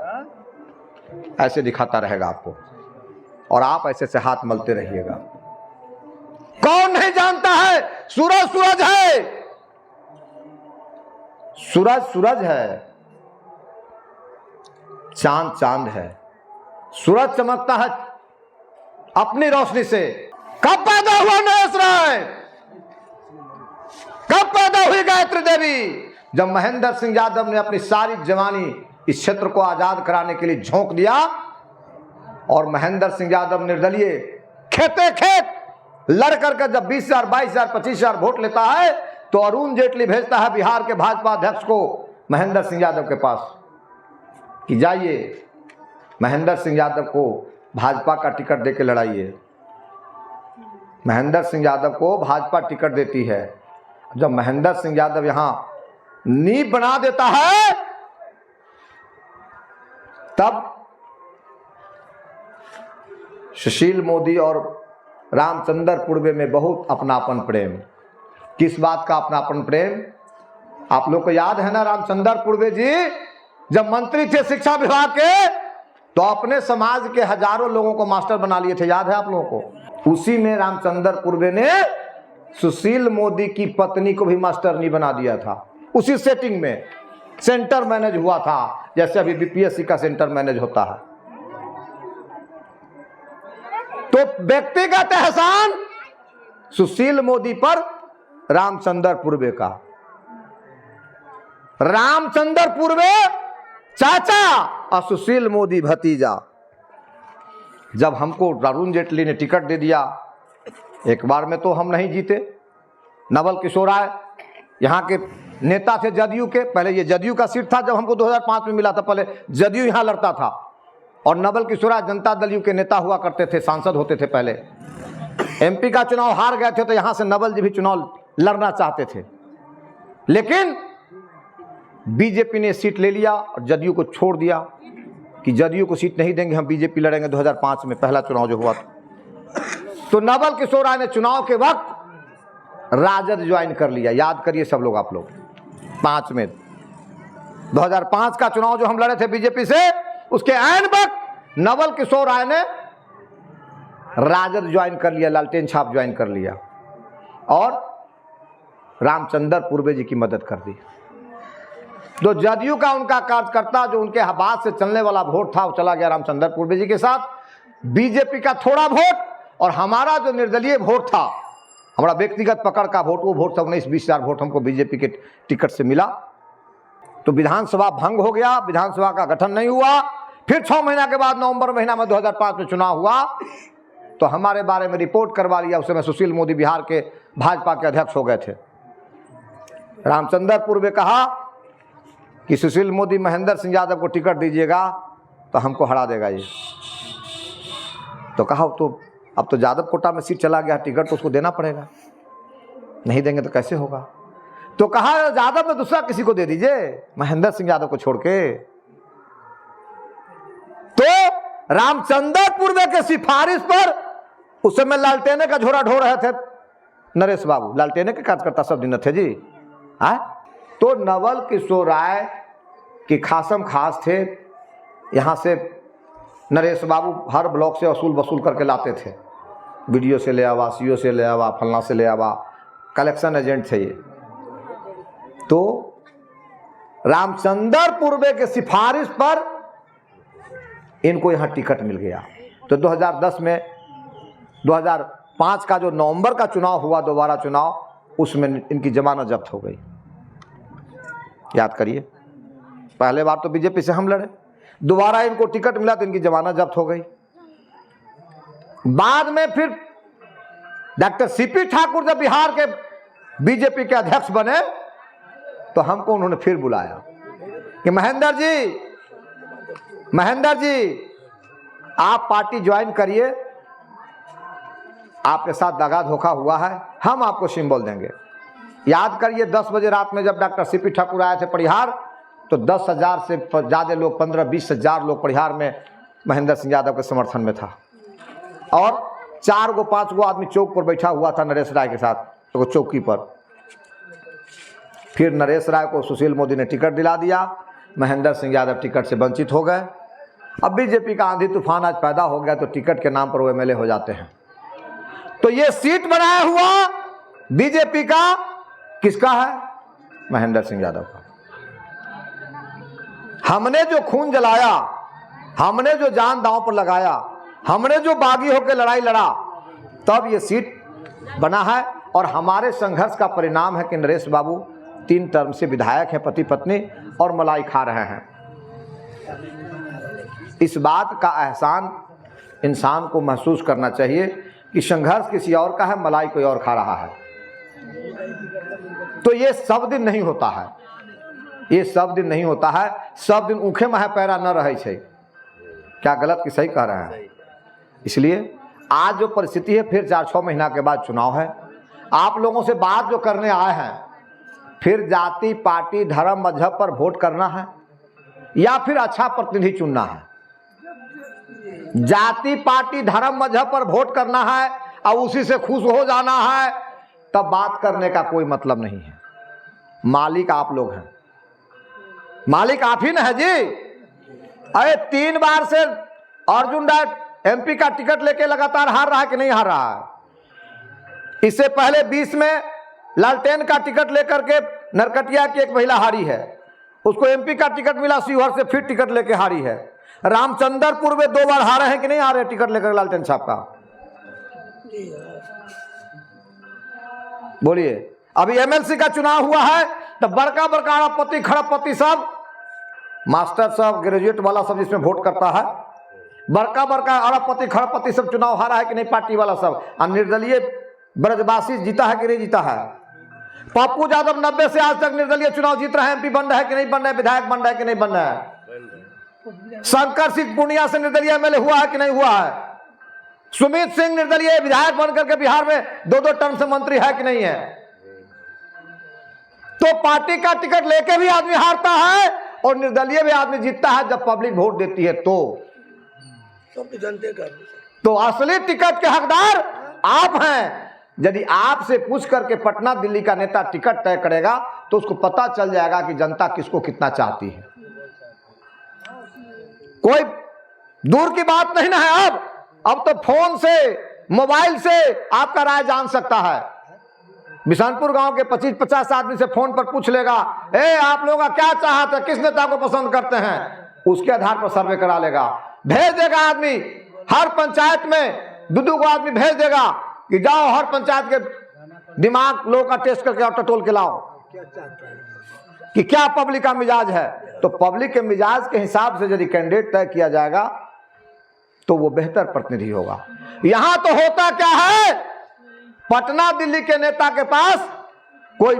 ऐसे दिखाता रहेगा आपको, और आप ऐसे से हाथ मलते रहिएगा। कौन नहीं जानता है सूरज सूरज है, सूरज सूरज है, चांद चांद है, सूरज चमकता है अपनी रोशनी से। कब पैदा हुआ नरेश राय, कब पैदा हुई गायत्री देवी? जब महेंद्र सिंह यादव ने अपनी सारी जवानी इस क्षेत्र को आजाद कराने के लिए झोंक दिया और महेंद्र सिंह यादव निर्दलीय खेते खेत लड़ करके जब 20,000, 22,000, 25,000 वोट लेता है तो अरुण जेटली भेजता है बिहार के भाजपा अध्यक्ष को महेंद्र सिंह यादव के पास कि जाइए महेंद्र सिंह यादव को भाजपा का टिकट देके लड़ाइए। महेंद्र सिंह यादव को भाजपा टिकट देती है। जब महेंद्र सिंह यादव यहां नींव बना देता है तब सुशील मोदी और रामचंद्र पूर्वे में बहुत अपनापन प्रेम। किस बात का अपनापन प्रेम? आप लोग को याद है ना, रामचंद्र पूर्वे जी जब मंत्री थे शिक्षा विभाग के तो अपने समाज के हजारों लोगों को मास्टर बना लिए थे, याद है आप लोगों को? उसी में रामचंद्र पूर्वे ने सुशील मोदी की पत्नी को भी मास्टर नहीं बना दिया था। उसी सेटिंग में सेंटर मैनेज हुआ था जैसे अभी बीपीएससी का सेंटर मैनेज होता है। तो व्यक्तिगत एहसान सुशील मोदी पर रामचंद्र पूर्वे का। रामचंद्र पूर्वे चाचा और सुशील मोदी भतीजा। जब हमको अरुण जेटली ने टिकट दे दिया, एक बार में तो हम नहीं जीते। नवल किशोर राय यहाँ के नेता थे जदयू के, पहले ये जदयू का सीट था जब हमको 2005 में मिला था, पहले जदयू यहाँ लड़ता था और नवल किशोर राय जनता दल यू के नेता हुआ करते थे, सांसद होते थे। पहले एमपी का चुनाव हार गए थे तो यहाँ से नवल जी भी चुनाव लड़ना चाहते थे, लेकिन बीजेपी ने सीट ले लिया और जदयू को छोड़ दिया कि जदयू को सीट नहीं देंगे, हम बीजेपी लड़ेंगे। 2005 में पहला चुनाव जो हुआ तो नवल किशोर राय ने चुनाव के वक्त राजद ज्वाइन कर लिया। याद करिए सब लोग, आप लोग 5 में 2005 का चुनाव जो हम लड़े थे बीजेपी से, उसके ऐन वक्त नवल किशोर राय ने राजद ज्वाइन कर लिया, लालटेन छाप ज्वाइन कर लिया और रामचंद्र पूर्वे जी की मदद कर दी। तो जदयू का उनका कार्यकर्ता जो उनके बाद से चलने वाला वोट था वो चला गया रामचंद्र पूर्वे जी के साथ। बीजेपी का थोड़ा वोट और हमारा जो निर्दलीय वोट था, हमारा व्यक्तिगत पकड़ का वोट, वो वोट 19-20 हज़ार वोट हमको बीजेपी के टिकट से मिला। तो विधानसभा भंग हो गया, विधानसभा का गठन नहीं हुआ। फिर 6 महीना के बाद नवंबर महीना में 2005 में चुनाव हुआ तो हमारे बारे में रिपोर्ट करवा लिया। उस समय सुशील मोदी बिहार के भाजपा के अध्यक्ष हो गए थे। रामचंद्र पूर्वे कहा कि सुशील मोदी महेंद्र सिंह यादव को टिकट दीजिएगा तो हमको हरा देगा ये। तो कहा तो अब तो यादव कोटा में सीट चला गया, टिकट तो उसको देना पड़ेगा, नहीं देंगे तो कैसे होगा? तो कहा यादव में दूसरा किसी को दे दीजिए, महेंद्र सिंह यादव को छोड़ के। तो रामचंद्र पूर्वे के सिफारिश पर उस समय लालटेने का झोरा ढो रहे थे नरेश बाबू, लालटेने के कार्यकर्ता सब दिन थे जी। तो नवल किशोर राय के खासम खास थे, यहाँ से नरेश बाबू हर ब्लॉक से वसूल करके लाते थे। वीडियो से ले आवा, सीओ से ले आवा, फलना से ले आवा, कलेक्शन एजेंट थे ये। तो रामचंद्र पूर्वे के सिफारिश पर इनको यहाँ टिकट मिल गया। तो 2010 में 2005 का जो नवंबर का चुनाव हुआ, दोबारा चुनाव, उसमें इनकी जमानत जब्त हो गई। याद करिए, पहले बार तो बीजेपी से हम लड़े, दोबारा इनको टिकट मिला तो इनकी जमानत जब्त हो गई। बाद में फिर डॉक्टर सीपी ठाकुर जब बिहार के बीजेपी के अध्यक्ष बने तो हमको उन्होंने फिर बुलाया कि महेंद्र जी आप पार्टी ज्वाइन करिए, आपके साथ दगा धोखा हुआ है, हम आपको सिंबल देंगे। याद करिए 10 बजे रात में जब डॉक्टर सीपी ठाकुर आए थे परिहार तो 10,000 से ज़्यादा लोग, 15-20 हज़ार लोग परिहार में महेंद्र सिंह यादव के समर्थन में था और 4-5 आदमी चौक पर बैठा हुआ था नरेश राय के साथ, तो चौकी पर। फिर नरेश राय को सुशील मोदी ने टिकट दिला दिया, महेंद्र सिंह यादव टिकट से वंचित हो गए। अब बीजेपी का आंधी तूफान आज पैदा हो गया तो टिकट के नाम पर वो एमएलए हो जाते हैं। तो ये सीट बनाया हुआ बीजेपी का किसका है? महेंद्र सिंह यादव का। हमने जो खून जलाया हमने जो जान दांव पर लगाया, हमने जो बागी होकर लड़ाई लड़ा, तब ये सीट बना है। और हमारे संघर्ष का परिणाम है कि नरेश बाबू 3 टर्म से विधायक हैं, पति पत्नी, और मलाई खा रहे हैं। इस बात का एहसान इंसान को महसूस करना चाहिए कि संघर्ष किसी और का है, मलाई कोई और खा रहा है। तो ये सब दिन नहीं होता है, ये सब दिन नहीं होता है। सब दिन ऊखे महे पैरा न रहे छे। क्या गलत कि सही कह रहे हैं? इसलिए आज जो परिस्थिति है, फिर 4-6 महीना के बाद चुनाव है। आप लोगों से बात जो करने आए हैं, फिर जाति पार्टी धर्म मजहब पर वोट करना है या फिर अच्छा प्रतिनिधि चुनना है? जाति पार्टी धर्म मजहब पर वोट करना है और उसी से खुश हो जाना है, तब बात करने का कोई मतलब नहीं है। मालिक आप लोग हैं, मालिक आप ही ना है जी। अरे 3 बार से अर्जुन राय एमपी का टिकट लेके लगातार हार रहा है कि नहीं हार रहा है? इससे पहले 20 में लालटेन का टिकट लेकर के नरकटिया की एक महिला हारी है, उसको एमपी का टिकट मिला, शिवहर से फिर टिकट लेके हारी है। रामचंद्रपुर में 2 बार हारे हैं कि नहीं हारे टिकट लेकर लालटेन साहब का? बोलिए। अभी एमएलसी का चुनाव हुआ है तो बड़का बड़का अरबपति खरबपति सब, मास्टर सब, ग्रेजुएट वाला सब जिसमें वोट करता है, बड़का बड़का अरबपति खरबपति सब चुनाव हारा है कि नहीं पार्टी वाला सब। और निर्दलीय ब्रजवासी जीता है कि नहीं जीता है? पप्पू यादव 90 से आज तक निर्दलीय चुनाव जीत रहे हैं, एमपी बन रहा है कि नहीं बन रहा है, विधायक बन रहा है कि नहीं बन रहा है? शंकर सिंह पूर्णिया से निर्दलीय एमएलए हुआ है कि नहीं हुआ है? सुमित सिंह निर्दलीय विधायक बनकर के बिहार में 2-2 टर्म से मंत्री है कि नहीं है? तो पार्टी का टिकट लेके भी आदमी हारता है और निर्दलीय भी आदमी जीतता है जब पब्लिक वोट देती है। तो जनते का तो असली टिकट के हकदार आप हैं। यदि आपसे पूछ करके पटना दिल्ली का नेता टिकट तय करेगा तो उसको पता चल जाएगा कि जनता किसको कितना चाहती है। कोई दूर की बात नहीं ना है। अब तो फोन से, मोबाइल से आपका राय जान सकता है। बिशनपुर गांव के 25-50 आदमी से फोन पर पूछ लेगा, आप लोग क्या चाहते हैं, किस नेता को पसंद करते हैं, उसके आधार पर सर्वे करा लेगा। भेज देगा आदमी, हर पंचायत में 2-2 को आदमी भेज देगा कि जाओ हर पंचायत के दिमाग लोगों का टेस्ट करके और टटोल के लाओ कि क्या पब्लिक का मिजाज है। तो पब्लिक के मिजाज के हिसाब से यदि कैंडिडेट तय किया जाएगा तो वो बेहतर प्रतिनिधि होगा। यहां तो होता क्या है, पटना दिल्ली के नेता के पास कोई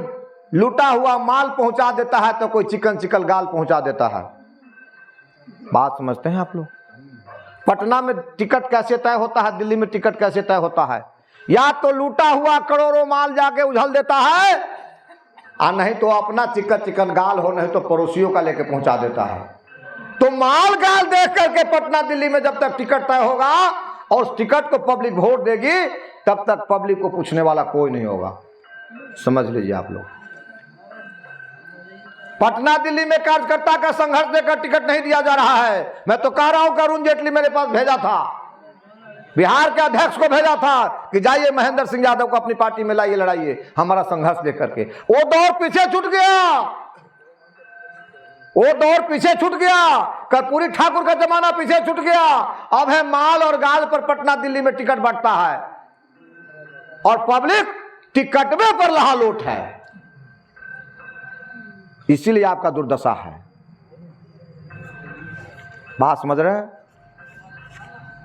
लूटा हुआ माल पहुंचा देता है तो कोई चिकन गाल पहुंचा देता है। बात समझते हैं आप लोग? पटना में टिकट कैसे तय होता है, दिल्ली में टिकट कैसे तय होता है? या तो लूटा हुआ करोड़ों माल जाके उछल देता है, और नहीं तो अपना चिकन गाल हो, नहीं तो पड़ोसियों का लेके पहुंचा देता है। तो माल गाल देख करके पटना दिल्ली में जब तक टिकट तय होगा और उस टिकट को पब्लिक वोट देगी, तब तक पब्लिक को पूछने वाला कोई नहीं होगा। समझ लीजिए आप लोग। पटना दिल्ली में कार्यकर्ता का संघर्ष देकर टिकट नहीं दिया जा रहा है। मैं तो कह रहा हूं, अरुण जेटली मेरे पास भेजा था, बिहार के अध्यक्ष को भेजा था कि जाइए महेंद्र सिंह यादव को अपनी पार्टी में लाइए, लड़ाइए हमारा संघर्ष देकर के। वो दौर पीछे छूट गया, वो दौर पीछे छूट गया। कर्पूरी ठाकुर का जमाना पीछे छूट गया। अब है माल और गाल पर पटना दिल्ली में टिकट बांटता है और पब्लिक टिकटवे पर लहालोट है। इसीलिए आपका दुर्दशा है। बात समझ रहे हैं?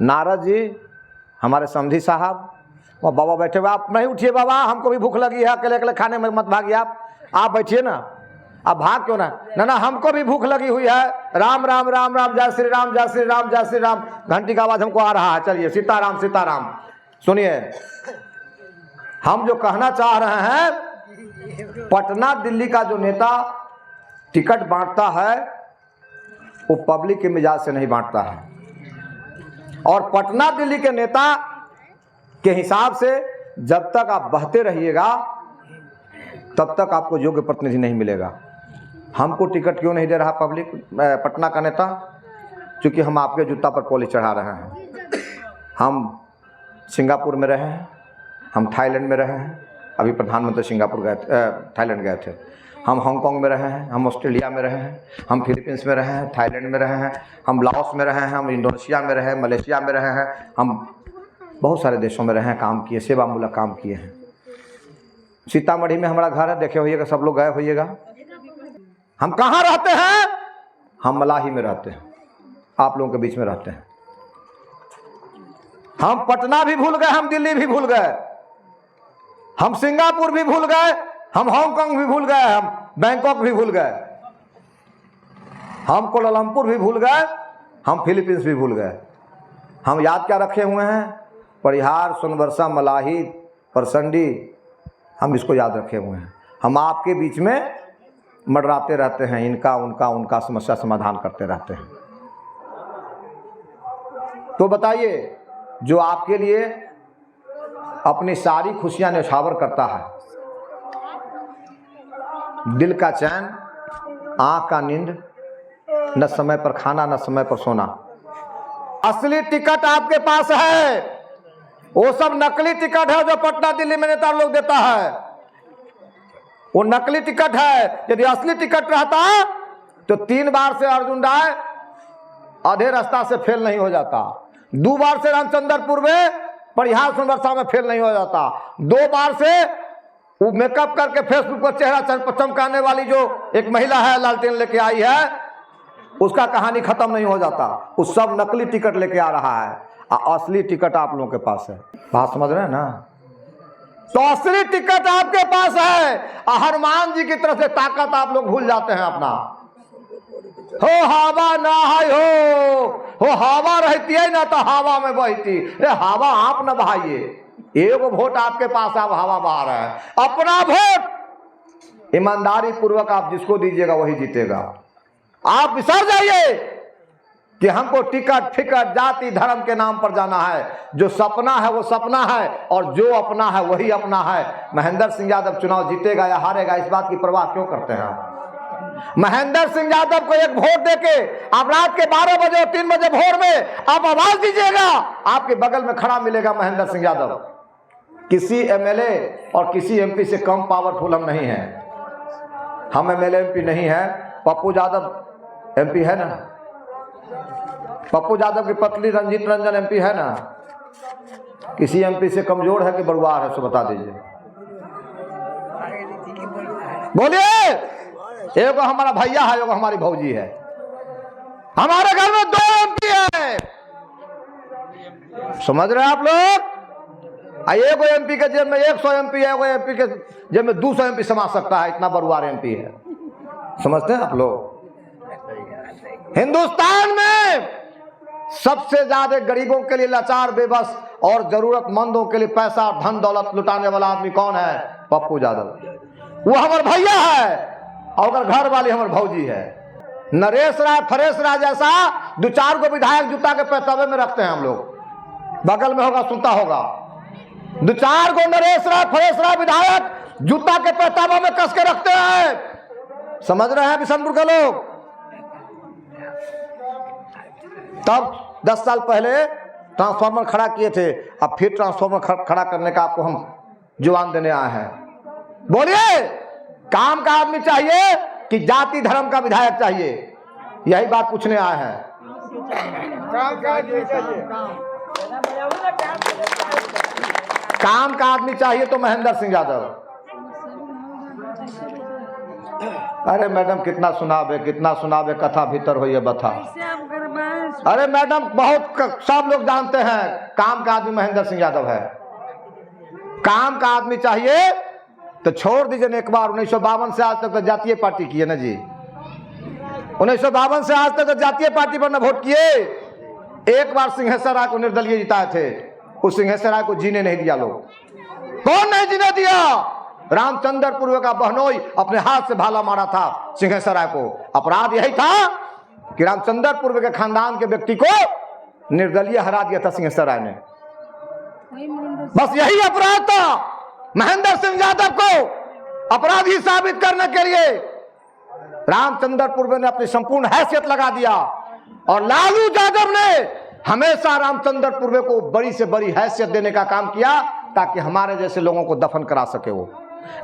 नारद जी हमारे समधी साहब, वो बाबा बैठे हुए, आप नहीं उठिए बाबा, हमको भी भूख लगी है, अकेले अकेले खाने में मत भागिए। आप बैठिए ना, आप भाग क्यों ना? ना हमको भी भूख लगी हुई है। राम राम राम राम, जय श्री राम जय श्री राम जय श्री राम। घंटी का आवाज हमको आ रहा है। चलिए सीताराम सीताराम। सुनिए, हम जो कहना चाह रहे हैं, पटना दिल्ली का जो नेता टिकट बांटता है वो पब्लिक के मिजाज से नहीं बांटता है। और पटना दिल्ली के नेता के हिसाब से जब तक आप बहते रहिएगा तब तक आपको योग्य प्रतिनिधि नहीं मिलेगा। हमको टिकट क्यों नहीं दे रहा पब्लिक, पटना का नेता? क्योंकि हम आपके जूता पर पॉलिश चढ़ा रहे हैं। हम सिंगापुर में रहे हैं, हम थाईलैंड में रहे हैं, अभी प्रधानमंत्री सिंगापुर गए, थाईलैंड गए थे। हम हांगकांग में रहे हैं, हम ऑस्ट्रेलिया में रहे हैं, हम फिलीपींस में रहे हैं, थाईलैंड में रहे हैं, हम लाओस में रहे हैं, हम इंडोनेशिया में रहे हैं, मलेशिया में रहे हैं, हम बहुत सारे देशों में रहे हैं, काम किए, सेवामूलक काम किए हैं। सीतामढ़ी में हमारा घर है, देखे होइएगा, सब लोग गए होइएगा। हम कहाँ रहते हैं? हम मलाही में रहते हैं, आप लोगों के बीच में रहते हैं। हम पटना भी भूल गए, हम दिल्ली भी भूल गए, हम सिंगापुर भी भूल गए, हम हांगकांग भी भूल गए, हम बैंकॉक भी भूल गए, हम कोलालमपुर भी भूल गए, हम फिलीपींस भी भूल गए। हम याद क्या रखे हुए हैं? परिहार, सोनबरसा, मलाही, परसंडी, हम इसको याद रखे हुए हैं। हम आपके बीच में मंडराते रहते हैं, इनका उनका समस्या समाधान करते रहते हैं। तो बताइए, जो आपके लिए अपनी सारी खुशियां न्यौछावर करता है, दिल का चैन, आंख का नींद, न समय पर खाना न समय पर सोना, असली टिकट आपके पास है। वो सब नकली टिकट है जो पटना दिल्ली में नेता लोग देता है, वो नकली टिकट है। यदि असली टिकट रहता तो 3 बार से अर्जुन राय आधे रास्ता से फेल नहीं हो जाता, 2 बार से रामचंद्रपुर में, परिहार, सोनबरसा में फेल नहीं हो जाता, 2 बार से वो मेकअप करके फेसबुक पर चेहरा चमकाने वाली जो एक महिला है, लालटेन लेके आई है, उसका कहानी खत्म नहीं हो जाता। वो सब नकली टिकट लेके आ रहा है, असली टिकट आप लोगों के पास है। बात समझ रहे हैं ना? तो असली टिकट आपके पास है। हनुमान जी की तरफ से ताकत आप लोग भूल जाते हैं अपना। हो हवा ना है, हो हवा रहती है ना तो हवा में बहती। अरे हवा आप न बहाइए, एगो वोट आपके पास, आप हवा बहा रहे हैं। अपना वोट ईमानदारी पूर्वक आप जिसको दीजिएगा वही जीतेगा। आप विसर जाइए कि हमको टिकट फिकट जाति धर्म के नाम पर जाना है। जो सपना है वो सपना है, और जो अपना है वही अपना है। महेंद्र सिंह यादव चुनाव जीतेगा या हारेगा, इस बात की परवाह क्यों करते हैं? महेंद्र सिंह यादव को एक वोट देके आप रात के 12 बजे और 3 बजे भोर में आप आवाज दीजिएगा, आपके बगल में खड़ा मिलेगा महेंद्र सिंह यादव। किसी एमएलए और किसी एमपी से कम पावरफुल हम नहीं हैं। हम एमएलए एमपी नहीं है। पप्पू यादव एमपी है ना, पप्पू यादव की पत्नी रंजीत रंजन एमपी है ना। किसी एमपी से कमजोर है कि बरुआर है, सो बता दीजिए, बोलिए। एगो हमारा भैया है, एगो हमारी भौजी है। हमारे घर में 2 एमपी है, समझ रहे हैं आप लोग? एगो एमपी के जेब में 100 एमपी है, एगो एमपी के जेब में 200 एमपी समा सकता है, इतना बरुआर एमपी है। समझते हैं आप लोग? हिंदुस्तान में सबसे ज्यादा गरीबों के लिए लाचार, बेबस और जरूरतमंदों के लिए पैसा धन दौलत लुटाने वाला आदमी कौन है? पप्पू यादव। वो हमारे भैया है, और घर वाली हमारे भौजी है। नरेश राय, फरेश राय जैसा 2-4 को विधायक जूता के पैतावे में रखते हैं हम लोग। बगल में होगा, सुनता होगा, 2-4 को नरेश राय, फरेश राय विधायक जूता के पैतावे में कस के रखते हैं। समझ रहे हैं बिशनपुर के लोग? तब 10 साल पहले ट्रांसफार्मर खड़ा किए थे, अब फिर ट्रांसफार्मर खड़ा करने का आपको हम जुबान देने आए हैं। बोलिए, काम का आदमी चाहिए कि जाति धर्म का विधायक चाहिए? यही बात पूछने आए हैं। काम का आदमी चाहिए तो महेंद्र सिंह यादव। अरे मैडम कितना सुनाबे कथा भीतर हो ये बता। अरे मैडम बहुत सब लोग जानते हैं काम का आदमी महेंद्र सिंह यादव है। काम का आदमी चाहिए तो छोड़ दीजिए एक बार। 1952 से आज तक तो जातीय पार्टी की है ना जी। 1952 से आज तक तो जातीय पार्टी पर न वोट किए। एक बार सिंहेश्वर राय को निर्दलीय जिताए थे, उस सिंहेश्वर राय को जीने नहीं दिया लोग। कौन नहीं जीने दिया? रामचंद्रपुर का बहनोई अपने हाथ से भाला मारा था सिंहेश्वर राय को। अपराध यही था कि रामचंद्रपुर के खानदान के व्यक्ति को निर्दलीय हरा दिया था सिंहेश्वर राय ने। बस यही अपराध था। महेंद्र सिंह यादव को अपराधी साबित करने के लिए रामचंद्रपुर ने अपनी संपूर्ण हैसियत लगा दिया, और लालू यादव ने हमेशा रामचंद्रपुर को बड़ी से बड़ी हैसियत देने का काम किया ताकि हमारे जैसे लोगों को दफन करा सके। वो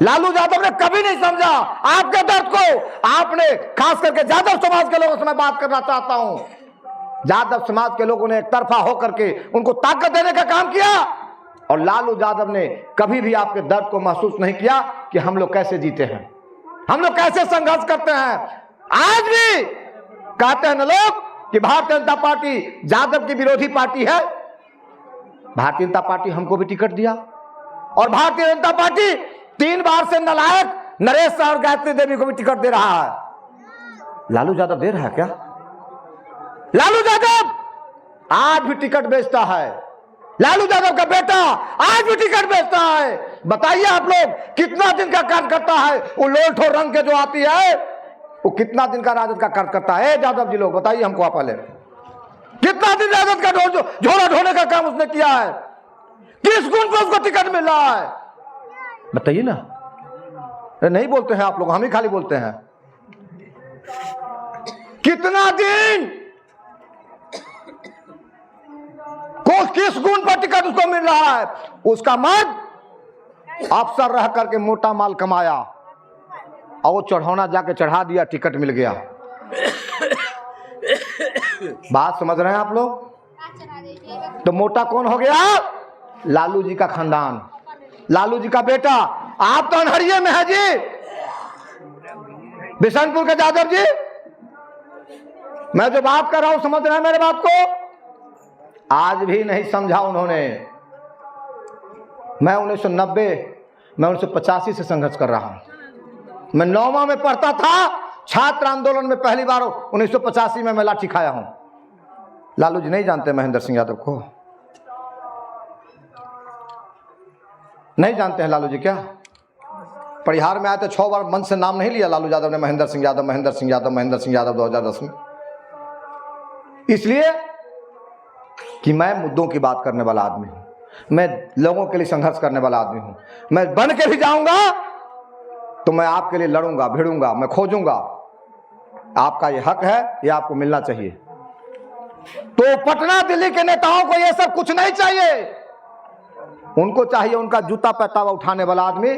लालू यादव ने कभी नहीं समझा आपके दर्द को। आपने खास करके यादव समाज के लोगों से मैं बात करना चाहता हूं। यादव समाज के लोगों ने एक तरफा होकर के उनको ताकत देने का काम किया, और लालू यादव ने कभी भी आपके दर्द को महसूस नहीं किया कि हम लोग कैसे जीते हैं, हम लोग कैसे संघर्ष करते हैं। आज भी कहते हैं ना लोग कि भारतीय जनता पार्टी यादव की विरोधी पार्टी है। भारतीय जनता पार्टी हमको भी टिकट दिया, और भारतीय जनता पार्टी 3 बार से नालायक नरेश और गायत्री देवी को भी टिकट दे रहा है। लालू यादव दे रहा है क्या? लालू यादव आज भी टिकट बेचता है। लालू यादव का बेटा आज भी टिकट बेचता है। बताइए आप लोग कितना दिन का कार्यकर्ता है वो लोलठो रंग के जो आती है, वो कितना दिन का राजद का कार्यकर्ता है? यादव जी लोग बताइए हमको, आप पहले कितना दिन राजद का झोला ढोने का काम उसने किया है? किस गुण पर उसको टिकट मिल रहा है? बताइए ना। नहीं बोलते हैं आप लोग, हम ही खाली बोलते हैं। कितना दिन को किस गुण पर टिकट उसको मिल रहा है? उसका मर्द अफसर रह करके मोटा माल कमाया, और वो चढ़ौना जाके चढ़ा दिया, टिकट मिल गया। बात समझ रहे हैं आप लोग? तो मोटा कौन हो गया? लालू जी का खानदान, लालू जी का बेटा। आप तो अनहरिये में है जी, बिशनपुर के यादव जी। मैं जो बात कर रहा हूं समझ रहे हैं मेरे बात को? आज भी नहीं समझा उन्होंने। मैं 1990 मैं 1985 से संघर्ष कर रहा हूं। मैं 9वां में पढ़ता था, छात्र आंदोलन में पहली बार 1985 में मैं लाठी खाया हूं। लालू जी नहीं जानते महेंद्र सिंह यादव को? नहीं जानते हैं लालू जी क्या? परिहार में आए थे 6 बार, मन से नाम नहीं लिया लालू यादव ने, महेंद्र सिंह यादव, महेंद्र सिंह यादव, महेंद्र सिंह यादव 2010 में। इसलिए कि मैं मुद्दों की बात करने वाला आदमी हूं, मैं लोगों के लिए संघर्ष करने वाला आदमी हूं। मैं बन के भी जाऊंगा तो मैं आपके लिए लड़ूंगा, भिड़ूंगा, मैं खोजूंगा। आपका ये हक है, ये आपको मिलना चाहिए। तो पटना दिल्ली के नेताओं को ये सब कुछ नहीं चाहिए। उनको चाहिए उनका जूता पैतावा उठाने वाला आदमी।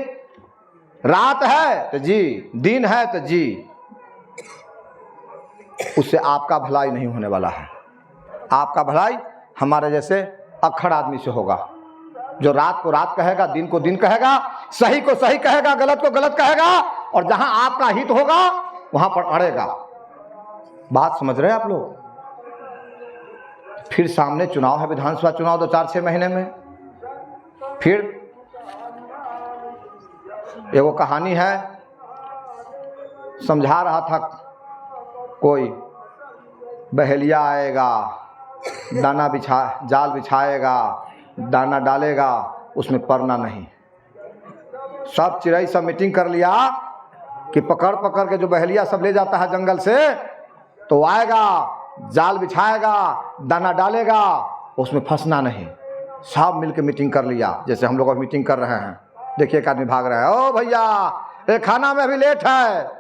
रात है तो जी, दिन है तो जी, उससे आपका भलाई नहीं होने वाला है। आपका भलाई हमारे जैसे अक्खड़ आदमी से होगा, जो रात को रात कहेगा, दिन को दिन कहेगा, सही को सही कहेगा, गलत को गलत कहेगा, और जहां आपका हित होगा वहां पर अड़ेगा। बात समझ रहे हैं आप लोग? फिर सामने चुनाव है, विधानसभा चुनाव 2-4-6 महीने में। फिर एगो कहानी है, समझा रहा था कोई, बहेलिया आएगा, दाना जाल बिछाएगा, दाना डालेगा, उसमें परना नहीं। सब चिड़ै सब मीटिंग कर लिया कि पकड़ पकड़ के जो बहेलिया सब ले जाता है जंगल से, तो आएगा, जाल बिछाएगा, दाना डालेगा, उसमें फंसना नहीं। सब मिलकर मीटिंग कर लिया, जैसे हम लोग अब मीटिंग कर रहे हैं। देखिए एक आदमी भाग रहा है, ओ भैया ये खाना में अभी लेट है,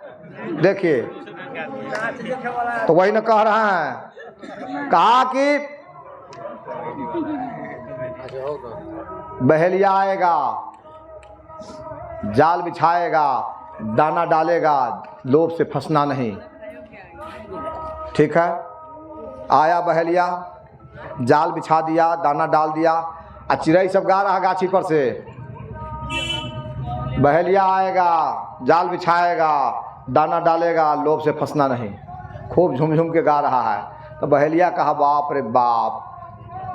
देखिए। तो वही न कह रहे हैं, कहा कि बहेलिया आएगा, जाल बिछाएगा, दाना डालेगा, लोभ से फंसना नहीं। ठीक है, आया बहेलिया, जाल बिछा दिया, दाना डाल दिया, और चिड़ै सब गा रहा गाछी पर से, बहेलिया आएगा, जाल बिछाएगा, दाना डालेगा, लोभ से फंसना नहीं। खूब झूम झूम के गा रहा है। तो बहेलिया कहा, बाप रे बाप,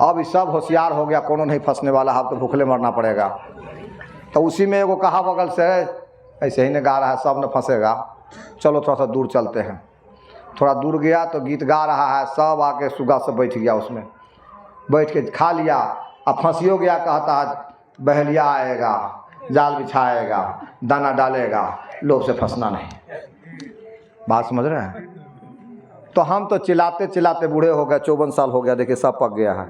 अब ये सब होशियार हो गया, कोनो नहीं फंसने वाला, अब तो भूखले मरना पड़ेगा। तो उसी में एगो कहा बगल से, ऐसे ही ने गा रहा है, सब न फंसेगा, चलो थोड़ा सा दूर चलते हैं। थोड़ा दूर गया तो गीत गा रहा है, सब आके सुगा से बैठ गया, उसमें बैठ के खा लिया। अब फंसियो गया, कहता है बहेलिया आएगा, जाल बिछाएगा, दाना डालेगा, लोभ से फंसना नहीं। बात समझ रहे हैं? तो हम तो चिल्लाते चिल्लाते बूढ़े हो गए, 54 साल हो गया, देखिए सब पक गया है।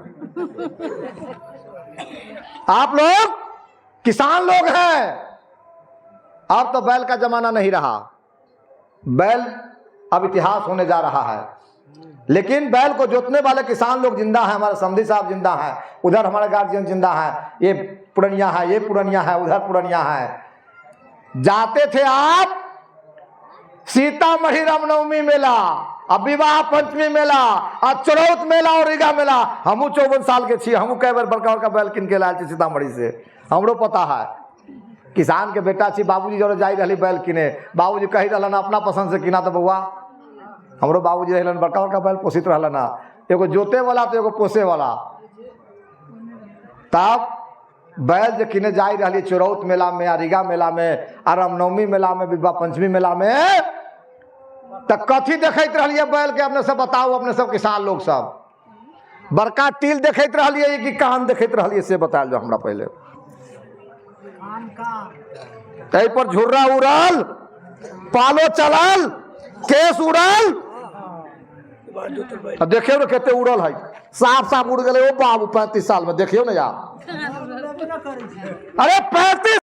आप लोग किसान लोग हैं। अब तो बैल का जमाना नहीं रहा, बैल अब इतिहास होने जा रहा है। लेकिन बैल को जोतने वाले किसान लोग जिंदा हैं, हमारे समधी साहब जिंदा हैं, उधर हमारे गार्जियन जिंदा हैं, ये पुरनिया है, ये पुरनिया है, उधर पुरनिया है। जाते थे आप सीतामढ़ी रामनवमी मेला, अब विवाह पंचमी मेला, अब चरौत मेला और रीगा मेला। हमू 54 साल के छी, हमू कई बार बड़का बड़का बैल किन के लायल छी सीतामढ़ी से, हमरो पता है। किसान के बेटा छी, बाबूजी जरूर जाई रही बैल किने, बाबूजी कही रहलन अपना पसंद से किना तो बउआ हमरो बाबूजी रहलन बड़का बड़का बैल पोसित रहलन, एगो जोते वाला तो एगो पोसे वाला। तब बैल जो किने जाई रही चौरौत मेला में, रीगा मेला में, रामनवमी मेला में, विवाह पंचमी मेला में, तो कथी देखते रहिए बैल के? अपने सब बताओ, अपने सब किसान लोग सब बड़का टील देखते रहिए कि कान देखते रहिए से बताओ जो हमरा पहले। कहीं पर झुर्रा उड़ल, पालो चलल, केस उड़ल, देखियो ना कहते उड़ल है, साफ साफ उड़ गए। ओ बाबू 35 साल में देखियो ना यार, अरे 35